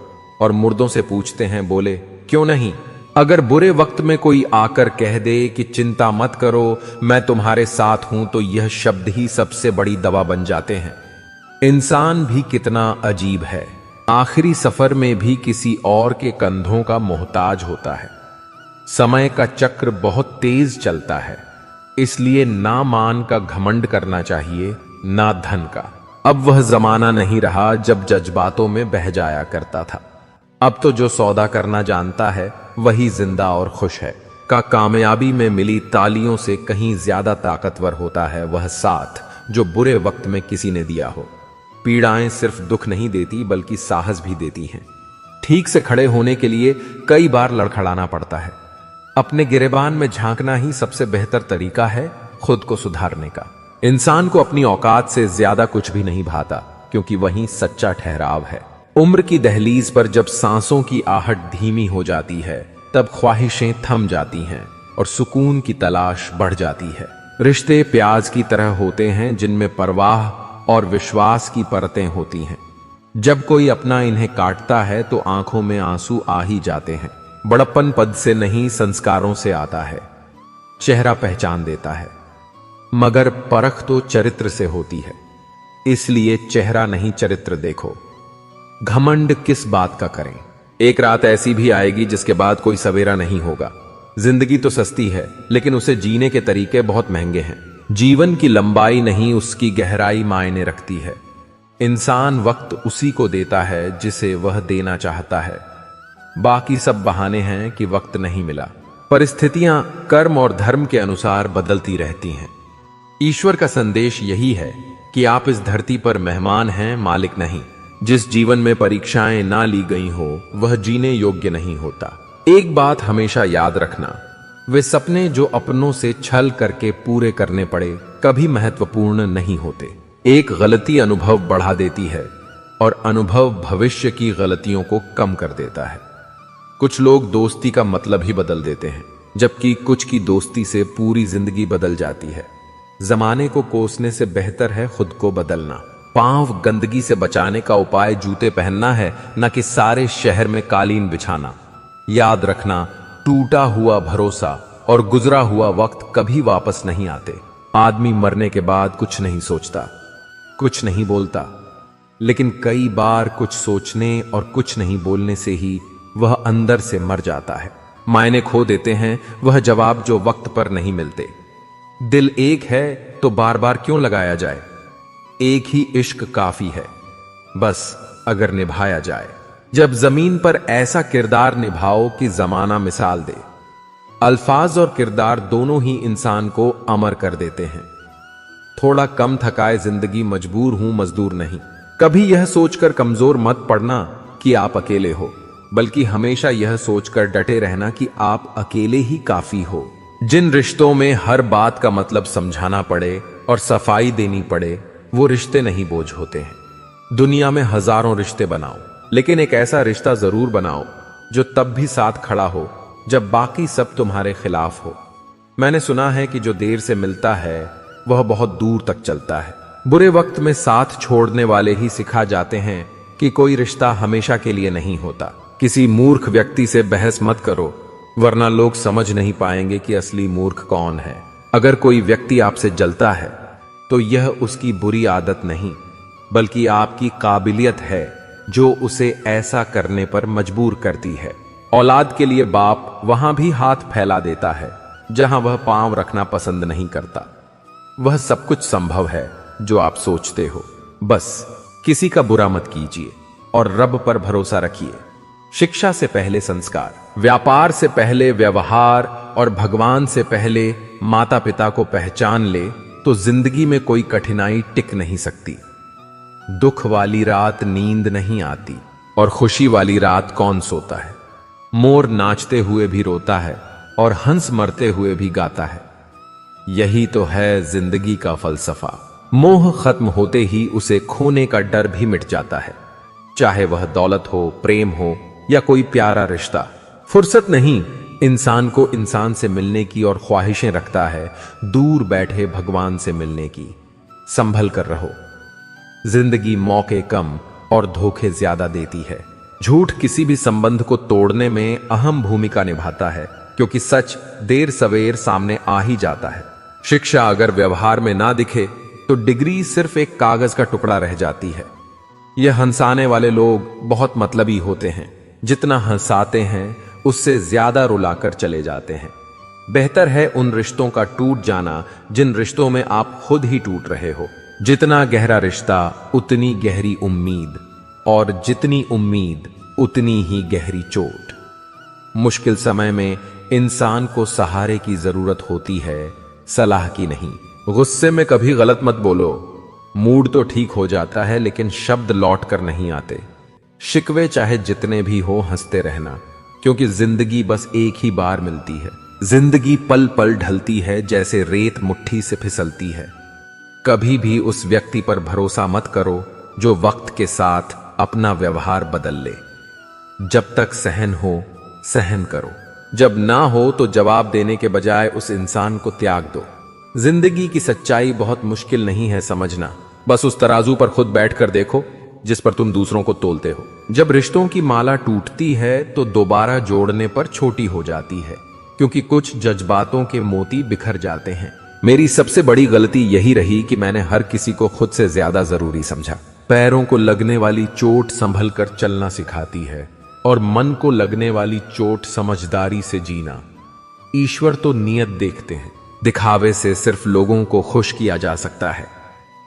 और मुर्दों से पूछते हैं बोले क्यों नहीं। अगर बुरे वक्त में कोई आकर कह दे कि चिंता मत करो, मैं तुम्हारे साथ हूं, तो यह शब्द ही सबसे बड़ी दवा बन जाते हैं। इंसान भी कितना अजीब है, आखिरी सफर में भी किसी और के कंधों का मोहताज होता है। समय का चक्र बहुत तेज चलता है, इसलिए ना मान का घमंड करना चाहिए ना धन का। अब वह जमाना नहीं रहा जब जज्बातों में बह जाया करता था। अब तो जो सौदा करना जानता है वही जिंदा और खुश है। का कामयाबी में मिली तालियों से कहीं ज्यादा ताकतवर होता है वह साथ जो बुरे वक्त में किसी ने दिया हो। पीड़ाएं सिर्फ दुख नहीं देती बल्कि साहस भी देती हैं। ठीक से खड़े होने के लिए कई बार लड़खड़ाना पड़ता है। अपने गिरेबान में झांकना ही सबसे बेहतर तरीका है खुद को सुधारने का। इंसान को अपनी औकात से ज्यादा कुछ भी नहीं भाता, क्योंकि वही सच्चा ठहराव है। उम्र की दहलीज पर जब सांसों की आहट धीमी हो जाती है तब ख्वाहिशें थम जाती हैं और सुकून की तलाश बढ़ जाती है। रिश्ते प्याज की तरह होते हैं जिनमें परवाह और विश्वास की परतें होती हैं। जब कोई अपना इन्हें काटता है तो आंखों में आंसू आ ही जाते हैं। बड़प्पन पद से नहीं संस्कारों से आता है। चेहरा पहचान देता है मगर परख तो चरित्र से होती है, इसलिए चेहरा नहीं चरित्र देखो। घमंड किस बात का करें? एक रात ऐसी भी आएगी जिसके बाद कोई सवेरा नहीं होगा। जिंदगी तो सस्ती है लेकिन उसे जीने के तरीके बहुत महंगे हैं। जीवन की लंबाई नहीं उसकी गहराई मायने रखती है। इंसान वक्त उसी को देता है जिसे वह देना चाहता है। बाकी सब बहाने हैं कि वक्त नहीं मिला। परिस्थितियां कर्म और धर्म के अनुसार बदलती रहती हैं। ईश्वर का संदेश यही है कि आप इस धरती पर मेहमान हैं, मालिक नहीं। जिस जीवन में परीक्षाएं ना ली गई हो वह जीने योग्य नहीं होता। एक बात हमेशा याद रखना, वे सपने जो अपनों से छल करके पूरे करने पड़े कभी महत्वपूर्ण नहीं होते। एक गलती अनुभव बढ़ा देती है और अनुभव भविष्य की गलतियों को कम कर देता है। कुछ लोग दोस्ती का मतलब ही बदल देते हैं, जबकि कुछ की दोस्ती से पूरी जिंदगी बदल जाती है। जमाने को कोसने से बेहतर है खुद को बदलना। पांव गंदगी से बचाने का उपाय जूते पहनना है, न कि सारे शहर में कालीन बिछाना। याद रखना, टूटा हुआ भरोसा और गुजरा हुआ वक्त कभी वापस नहीं आते। आदमी मरने के बाद कुछ नहीं सोचता, कुछ नहीं बोलता, लेकिन कई बार कुछ सोचने और कुछ नहीं बोलने से ही वह अंदर से मर जाता है। मायने खो देते हैं वह जवाब जो वक्त पर नहीं मिलते। दिल एक है तो बार बार क्यों लगाया जाए? एक ही इश्क काफी है, बस अगर निभाया जाए। जब जमीन पर ऐसा किरदार निभाओ कि जमाना मिसाल दे। अल्फाज और किरदार दोनों ही इंसान को अमर कर देते हैं। थोड़ा कम थकाए जिंदगी, मजबूर हूं मजदूर नहीं। कभी यह सोचकर कमजोर मत पड़ना कि आप अकेले हो, बल्कि हमेशा यह सोचकर डटे रहना कि आप अकेले ही काफी हो। जिन रिश्तों में हर बात का मतलब समझाना पड़े और सफाई देनी पड़े वो रिश्ते नहीं बोझ होते हैं। दुनिया में हजारों रिश्ते बनाओ, लेकिन एक ऐसा रिश्ता जरूर बनाओ जो तब भी साथ खड़ा हो जब बाकी सब तुम्हारे खिलाफ हो। मैंने सुना है कि जो देर से मिलता है वह बहुत दूर तक चलता है। बुरे वक्त में साथ छोड़ने वाले ही सिखा जाते हैं कि कोई रिश्ता हमेशा के लिए नहीं होता। किसी मूर्ख व्यक्ति से बहस मत करो, वरना लोग समझ नहीं पाएंगे कि असली मूर्ख कौन है। अगर कोई व्यक्ति आपसे जलता है तो यह उसकी बुरी आदत नहीं, बल्कि आपकी काबिलियत है जो उसे ऐसा करने पर मजबूर करती है। औलाद के लिए बाप वहां भी हाथ फैला देता है जहां वह पांव रखना पसंद नहीं करता। वह सब कुछ संभव है जो आप सोचते हो। बस किसी का बुरा मत कीजिए और रब पर भरोसा रखिए। शिक्षा से पहले संस्कार, व्यापार से पहले व्यवहार और भगवान से पहले माता पिता को पहचान ले तो जिंदगी में कोई कठिनाई टिक नहीं सकती। दुख वाली रात नींद नहीं आती और खुशी वाली रात कौन सोता है। मोर नाचते हुए भी रोता है और हंस मरते हुए भी गाता है। यही तो है जिंदगी का फलसफा। मोह खत्म होते ही उसे खोने का डर भी मिट जाता है, चाहे वह दौलत हो, प्रेम हो या कोई प्यारा रिश्ता। फुर्सत नहीं इंसान को इंसान से मिलने की और ख्वाहिशें रखता है दूर बैठे भगवान से मिलने की। संभल कर रहो, जिंदगी मौके कम और धोखे ज्यादा देती है। झूठ किसी भी संबंध को तोड़ने में अहम भूमिका निभाता है, क्योंकि सच देर सवेर सामने आ ही जाता है। शिक्षा अगर व्यवहार में ना दिखे तो डिग्री सिर्फ एक कागज का टुकड़ा रह जाती है। यह हंसाने वाले लोग बहुत मतलबी होते हैं, जितना हंसाते हैं उससे ज्यादा रुलाकर चले जाते हैं। बेहतर है उन रिश्तों का टूट जाना जिन रिश्तों में आप खुद ही टूट रहे हो। जितना गहरा रिश्ता उतनी गहरी उम्मीद, और जितनी उम्मीद उतनी ही गहरी चोट। मुश्किल समय में इंसान को सहारे की जरूरत होती है, सलाह की नहीं। गुस्से में कभी गलत मत बोलो, मूड तो ठीक हो जाता है लेकिन शब्द लौट कर नहीं आते। शिकवे चाहे जितने भी हो हंसते रहना, क्योंकि जिंदगी बस एक ही बार मिलती है। जिंदगी पल पल ढलती है जैसे रेत मुट्ठी से फिसलती है। कभी भी उस व्यक्ति पर भरोसा मत करो जो वक्त के साथ अपना व्यवहार बदल ले। जब तक सहन हो सहन करो, जब ना हो तो जवाब देने के बजाय उस इंसान को त्याग दो। जिंदगी की सच्चाई बहुत मुश्किल नहीं है समझना, बस उस तराजू पर खुद बैठकर देखो जिस पर तुम दूसरों को तोलते हो। जब रिश्तों की माला टूटती है तो दोबारा जोड़ने पर छोटी हो जाती है, क्योंकि कुछ जज्बातों के मोती बिखर जाते हैं। मेरी सबसे बड़ी गलती यही रही कि मैंने हर किसी को खुद से ज्यादा जरूरी समझा। पैरों को लगने वाली चोट संभल कर चलना सिखाती है, और मन को लगने वाली चोट समझदारी से जीना। ईश्वर तो नियत देखते हैं, दिखावे से सिर्फ लोगों को खुश किया जा सकता है।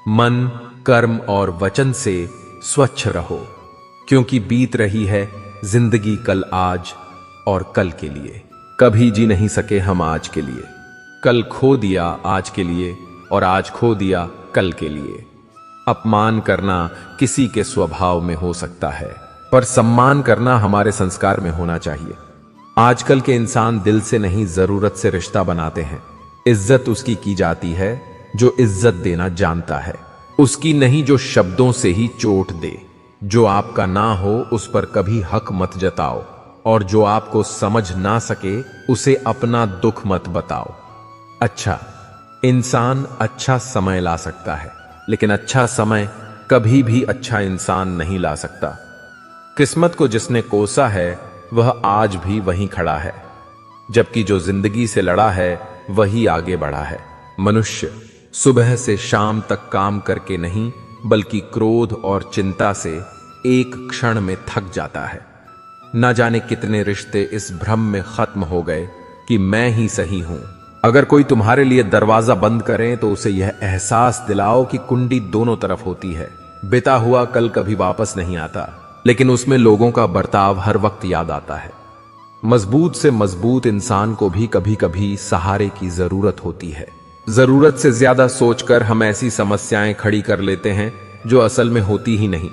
मन, कर्म और वचन से स्वच्छ रहो, क्योंकि बीत रही है जिंदगी कल आज और कल के लिए। कभी जी नहीं सके हम आज के लिए, कल खो दिया आज के लिए, और आज खो दिया कल के लिए। अपमान करना किसी के स्वभाव में हो सकता है, पर सम्मान करना हमारे संस्कार में होना चाहिए। आजकल के इंसान दिल से नहीं जरूरत से रिश्ता बनाते हैं। इज्जत उसकी की जाती है जो इज्जत देना जानता है, उसकी नहीं जो शब्दों से ही चोट दे। जो आपका ना हो उस पर कभी हक मत जताओ, और जो आपको समझ ना सके उसे अपना दुख मत बताओ। अच्छा, इंसान अच्छा समय ला सकता है, लेकिन अच्छा समय कभी भी अच्छा इंसान नहीं ला सकता। किस्मत को जिसने कोसा है वह आज भी वहीं खड़ा है, जबकि जो जिंदगी से लड़ा है वही आगे बढ़ा है। मनुष्य सुबह से शाम तक काम करके नहीं, बल्कि क्रोध और चिंता से एक क्षण में थक जाता है। न जाने कितने रिश्ते इस भ्रम में खत्म हो गए कि मैं ही सही हूं। अगर कोई तुम्हारे लिए दरवाजा बंद करे तो उसे यह एहसास दिलाओ कि कुंडी दोनों तरफ होती है। बिता हुआ कल कभी वापस नहीं आता, लेकिन उसमें लोगों का बर्ताव हर वक्त याद आता है। मजबूत से मजबूत इंसान को भी कभी कभी सहारे की जरूरत होती है। जरूरत से ज्यादा सोचकर हम ऐसी समस्याएं खड़ी कर लेते हैं जो असल में होती ही नहीं।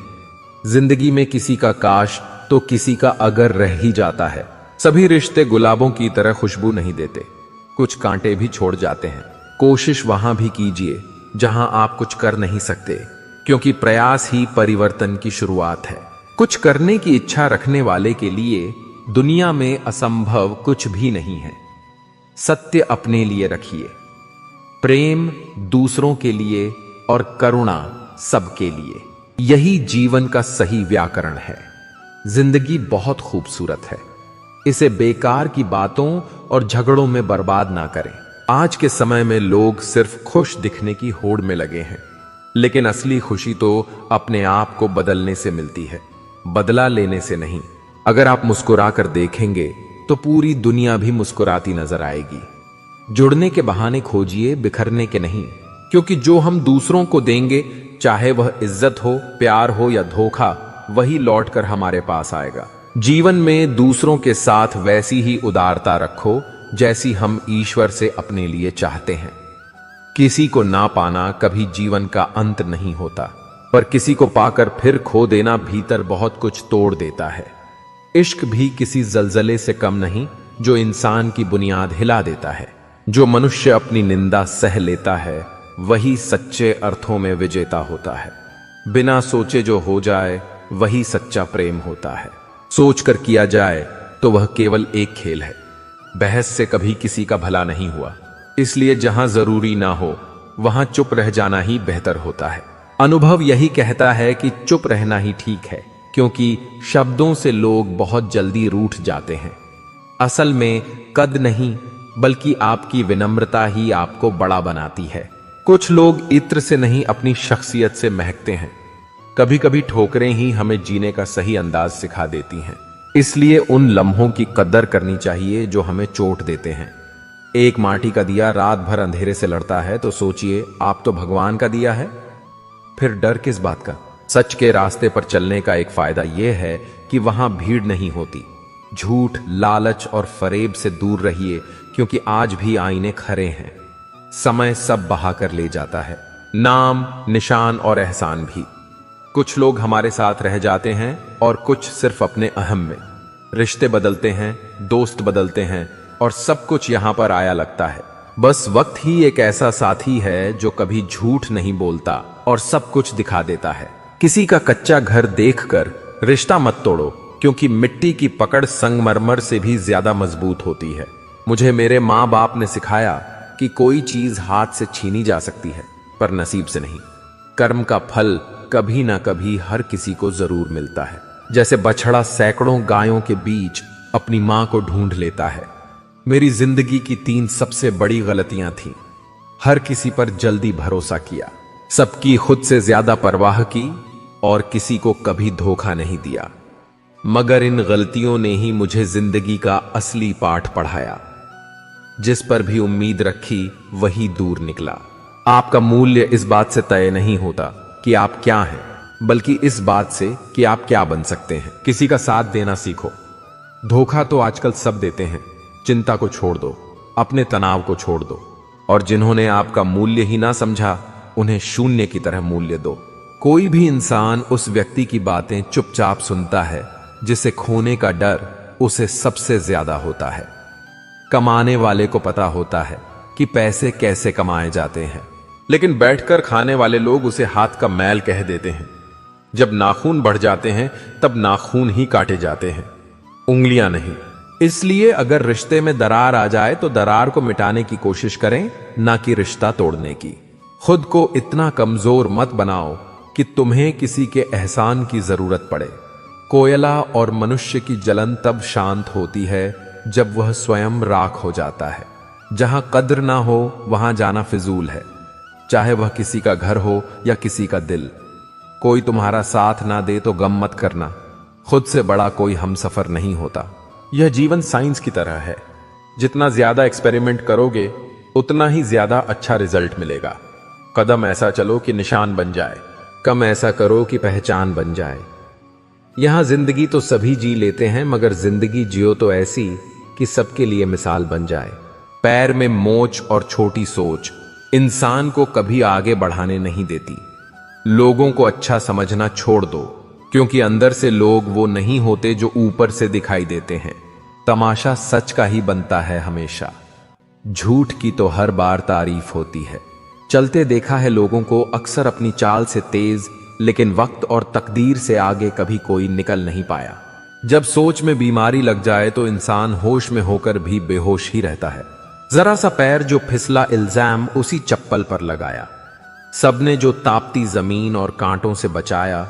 जिंदगी में किसी का काश तो किसी का अगर रह ही जाता है। सभी रिश्ते गुलाबों की तरह खुशबू नहीं देते, कुछ कांटे भी छोड़ जाते हैं। कोशिश वहां भी कीजिए जहां आप कुछ कर नहीं सकते, क्योंकि प्रयास ही परिवर्तन की शुरुआत है। कुछ करने की इच्छा रखने वाले के लिए दुनिया में असंभव कुछ भी नहीं है। सत्य अपने लिए रखिए, प्रेम दूसरों के लिए, और करुणा सबके लिए। यही जीवन का सही व्याकरण है। जिंदगी बहुत खूबसूरत है, इसे बेकार की बातों और झगड़ों में बर्बाद ना करें। आज के समय में लोग सिर्फ खुश दिखने की होड़ में लगे हैं, लेकिन असली खुशी तो अपने आप को बदलने से मिलती है, बदला लेने से नहीं। अगर आप मुस्कुरा कर देखेंगे तो पूरी दुनिया भी मुस्कुराती नजर आएगी। जुड़ने के बहाने खोजिए, बिखरने के नहीं, क्योंकि जो हम दूसरों को देंगे, चाहे वह इज्जत हो, प्यार हो या धोखा, वही लौटकर हमारे पास आएगा। जीवन में दूसरों के साथ वैसी ही उदारता रखो जैसी हम ईश्वर से अपने लिए चाहते हैं। किसी को ना पाना कभी जीवन का अंत नहीं होता, पर किसी को पाकर फिर खो देना भीतर बहुत कुछ तोड़ देता है। इश्क भी किसी जलजले से कम नहीं जो इंसान की बुनियाद हिला देता है। जो मनुष्य अपनी निंदा सह लेता है वही सच्चे अर्थों में विजेता होता है। बिना सोचे जो हो जाए वही सच्चा प्रेम होता है। सोचकर किया जाए तो वह केवल एक खेल है। बहस से कभी किसी का भला नहीं हुआ, इसलिए जहां जरूरी ना हो वहां चुप रह जाना ही बेहतर होता है। अनुभव यही कहता है कि चुप रहना ही ठीक है, क्योंकि शब्दों से लोग बहुत जल्दी रूठ जाते हैं। असल में कद नहीं, बल्कि आपकी विनम्रता ही आपको बड़ा बनाती है। कुछ लोग इत्र से नहीं अपनी शख्सियत से महकते हैं। कभी कभी ठोकरें ही हमें जीने का सही अंदाज सिखा देती हैं। इसलिए उन लम्हों की कदर करनी चाहिए जो हमें चोट देते हैं। एक माटी का दिया रात भर अंधेरे से लड़ता है तो सोचिए आप तो भगवान का दिया है, फिर डर किस बात का। सच के रास्ते पर चलने का एक फायदा यह है कि वहां भीड़ नहीं होती। झूठ, लालच और फरेब से दूर रहिए, क्योंकि आज भी आईने खरे हैं। समय सब बहा कर ले जाता है, नाम, निशान और एहसान भी। कुछ लोग हमारे साथ रह जाते हैं और कुछ सिर्फ अपने अहम में। रिश्ते बदलते हैं, दोस्त बदलते हैं और सब कुछ यहां पर आया लगता है। बस वक्त ही एक ऐसा साथी है जो कभी झूठ नहीं बोलता और सब कुछ दिखा देता है। किसी का कच्चा घर देखकर रिश्ता मत तोड़ो, क्योंकि मिट्टी की पकड़ संगमरमर से भी ज्यादा मजबूत होती है। मुझे मेरे माँ बाप ने सिखाया कि कोई चीज हाथ से छीनी जा सकती है, पर नसीब से नहीं। कर्म का फल कभी ना कभी हर किसी को जरूर मिलता है। जैसे बछड़ा सैकड़ों गायों के बीच अपनी मां को ढूंढ लेता है। मेरी जिंदगी की 3 सबसे बड़ी गलतियां थीं। हर किसी पर जल्दी भरोसा किया, सबकी खुद से ज्यादा परवाह की और किसी को कभी धोखा नहीं दिया। मगर इन गलतियों ने ही मुझे जिंदगी का असली पाठ पढ़ाया। जिस पर भी उम्मीद रखी वही दूर निकला। आपका मूल्य इस बात से तय नहीं होता कि आप क्या हैं, बल्कि इस बात से कि आप क्या बन सकते हैं। किसी का साथ देना सीखो। धोखा तो आजकल सब देते हैं। चिंता को छोड़ दो, अपने तनाव को छोड़ दो, और जिन्होंने आपका मूल्य ही ना समझा उन्हें शून्य की तरह मूल्य दो। कोई भी इंसान उस व्यक्ति की बातें चुपचाप सुनता है जिसे खोने का डर उसे सबसे ज्यादा होता है। कमाने वाले को पता होता है कि पैसे कैसे कमाए जाते हैं, लेकिन बैठकर खाने वाले लोग उसे हाथ का मैल कह देते हैं। जब नाखून बढ़ जाते हैं तब नाखून ही काटे जाते हैं, उंगलियां नहीं। इसलिए अगर रिश्ते में दरार आ जाए तो दरार को मिटाने की कोशिश करें, ना कि रिश्ता तोड़ने की। खुद को इतना कमजोर मत बनाओ कि तुम्हें किसी के एहसान की जरूरत पड़े। कोयला और मनुष्य की जलन तब शांत होती है जब वह स्वयं राख हो जाता है। जहां कद्र ना हो वहां जाना फिजूल है, चाहे वह किसी का घर हो या किसी का दिल। कोई तुम्हारा साथ ना दे तो गम मत करना, खुद से बड़ा कोई हमसफर नहीं होता। यह जीवन साइंस की तरह है, जितना ज्यादा एक्सपेरिमेंट करोगे उतना ही ज्यादा अच्छा रिजल्ट मिलेगा। कदम ऐसा चलो कि निशान बन जाए, कम ऐसा करो कि पहचान बन जाए। यहां जिंदगी तो सभी जी लेते हैं, मगर जिंदगी जियो तो ऐसी कि सबके लिए मिसाल बन जाए। पैर में मोच और छोटी सोच इंसान को कभी आगे बढ़ाने नहीं देती। लोगों को अच्छा समझना छोड़ दो, क्योंकि अंदर से लोग वो नहीं होते जो ऊपर से दिखाई देते हैं। तमाशा सच का ही बनता है हमेशा, झूठ की तो हर बार तारीफ होती है। चलते देखा है लोगों को अक्सर अपनी चाल से तेज, लेकिन वक्त और तकदीर से आगे कभी कोई निकल नहीं पाया। जब सोच में बीमारी लग जाए तो इंसान होश में होकर भी बेहोश ही रहता है। जरा सा पैर जो फिसला, इल्जाम उसी चप्पल पर लगाया। सबने जो तापती जमीन और कांटों से बचाया,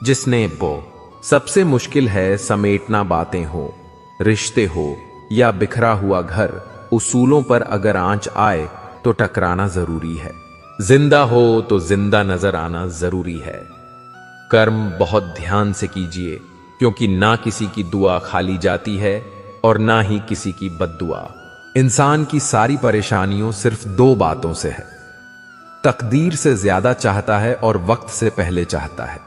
जिसने वो। सबसे मुश्किल है समेटना, बातें हो, रिश्ते हो या बिखरा हुआ घर। उसूलों पर अगर आंच आए तो टकराना जरूरी है। जिंदा हो तो जिंदा नजर आना जरूरी है। कर्म बहुत ध्यान से कीजिए, क्योंकि ना किसी की दुआ खाली जाती है और ना ही किसी की बद्दुआ। इंसान की सारी परेशानियों सिर्फ 2 बातों से है, तकदीर से ज्यादा चाहता है और वक्त से पहले चाहता है।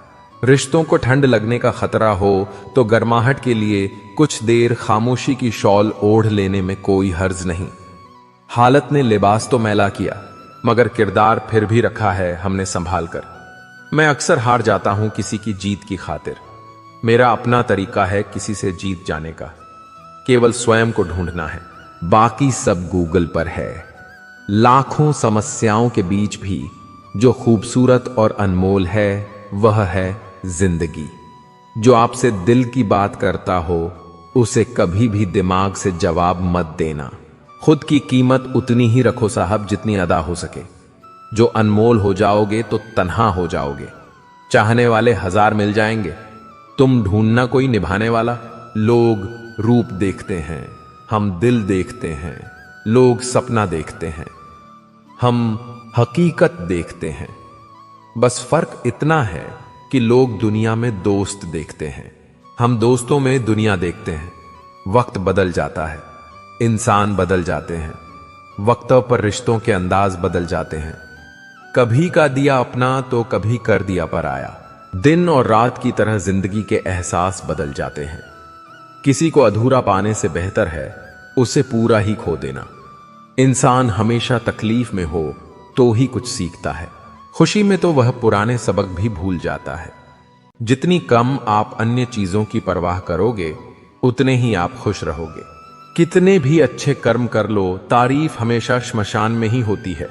रिश्तों को ठंड लगने का खतरा हो तो गर्माहट के लिए कुछ देर खामोशी की शॉल ओढ़ लेने में कोई हर्ज नहीं। हालत ने लिबास तो मैला किया, मगर किरदार फिर भी रखा है हमने संभाल कर। मैं अक्सर हार जाता हूं किसी की जीत की खातिर। मेरा अपना तरीका है किसी से जीत जाने का, केवल स्वयं को ढूंढना है, बाकी सब गूगल पर है। लाखों समस्याओं के बीच भी जो खूबसूरत और अनमोल है वह है जिंदगी। जो आपसे दिल की बात करता हो उसे कभी भी दिमाग से जवाब मत देना। खुद की कीमत उतनी ही रखो साहब जितनी अदा हो सके। जो अनमोल हो जाओगे तो तन्हा हो जाओगे। चाहने वाले 1000 मिल जाएंगे, तुम ढूंढना कोई निभाने वाला। लोग रूप देखते हैं, हम दिल देखते हैं। लोग सपना देखते हैं, हम हकीकत देखते हैं। बस फर्क इतना है कि लोग दुनिया में दोस्त देखते हैं, हम दोस्तों में दुनिया देखते हैं। वक्त बदल जाता है, इंसान बदल जाते हैं, वक्त पर रिश्तों के अंदाज बदल जाते हैं। कभी का दिया अपना तो कभी कर दिया पराया। दिन और रात की तरह जिंदगी के एहसास बदल जाते हैं। किसी को अधूरा पाने से बेहतर है उसे पूरा ही खो देना। इंसान हमेशा तकलीफ में हो तो ही कुछ सीखता है, खुशी में तो वह पुराने सबक भी भूल जाता है। जितनी कम आप अन्य चीजों की परवाह करोगे उतने ही आप खुश रहोगे। कितने भी अच्छे कर्म कर लो, तारीफ हमेशा श्मशान में ही होती है।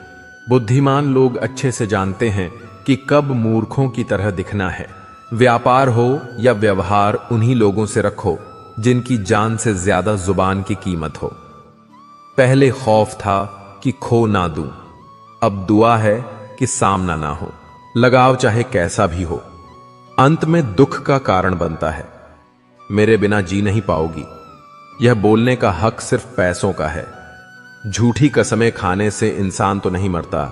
बुद्धिमान लोग अच्छे से जानते हैं कि कब मूर्खों की तरह दिखना है। व्यापार हो या व्यवहार, उन्हीं लोगों से रखो जिनकी जान से ज्यादा जुबान की कीमत हो। पहले खौफ था कि खो ना दूं, अब दुआ है कि सामना ना हो। लगाव चाहे कैसा भी हो, अंत में दुख का कारण बनता है। मेरे बिना जी नहीं पाओगी, यह बोलने का हक सिर्फ पैसों का है। झूठी कसमें खाने से इंसान तो नहीं मरता,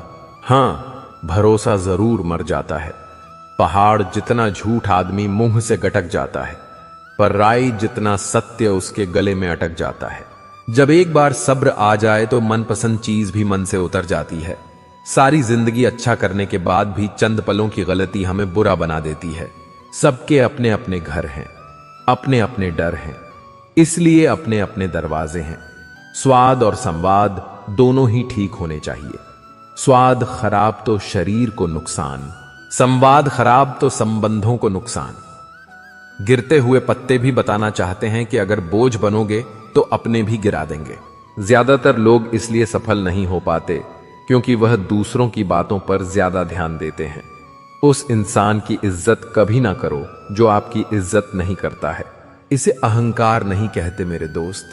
हां भरोसा जरूर मर जाता है। पहाड़ जितना झूठ आदमी मुंह से गटक जाता है, पर राई जितना सत्य उसके गले में अटक जाता है। जब एक बार सब्र आ जाए तो मनपसंद चीज भी मन से उतर जाती है। सारी जिंदगी अच्छा करने के बाद भी चंद पलों की गलती हमें बुरा बना देती है। सबके अपने अपने घर हैं, अपने अपने डर हैं, इसलिए अपने अपने दरवाजे हैं। स्वाद और संवाद दोनों ही ठीक होने चाहिए। स्वाद खराब तो शरीर को नुकसान, संवाद खराब तो संबंधों को नुकसान। गिरते हुए पत्ते भी बताना चाहते हैं कि अगर बोझ बनोगे तो अपने भी गिरा देंगे। ज्यादातर लोग इसलिए सफल नहीं हो पाते क्योंकि वह दूसरों की बातों पर ज्यादा ध्यान देते हैं। उस इंसान की इज्जत कभी ना करो जो आपकी इज्जत नहीं करता है। इसे अहंकार नहीं कहते मेरे दोस्त,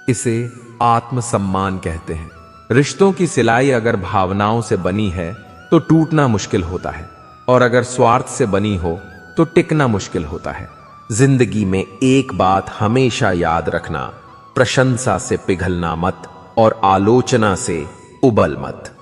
इसे आत्मसम्मान कहते हैं। रिश्तों की सिलाई अगर भावनाओं से बनी है तो टूटना मुश्किल होता है, और अगर स्वार्थ से बनी हो तो टिकना मुश्किल होता है। जिंदगी में एक बात हमेशा याद रखना, प्रशंसा से पिघलना मत और आलोचना से उबल मत।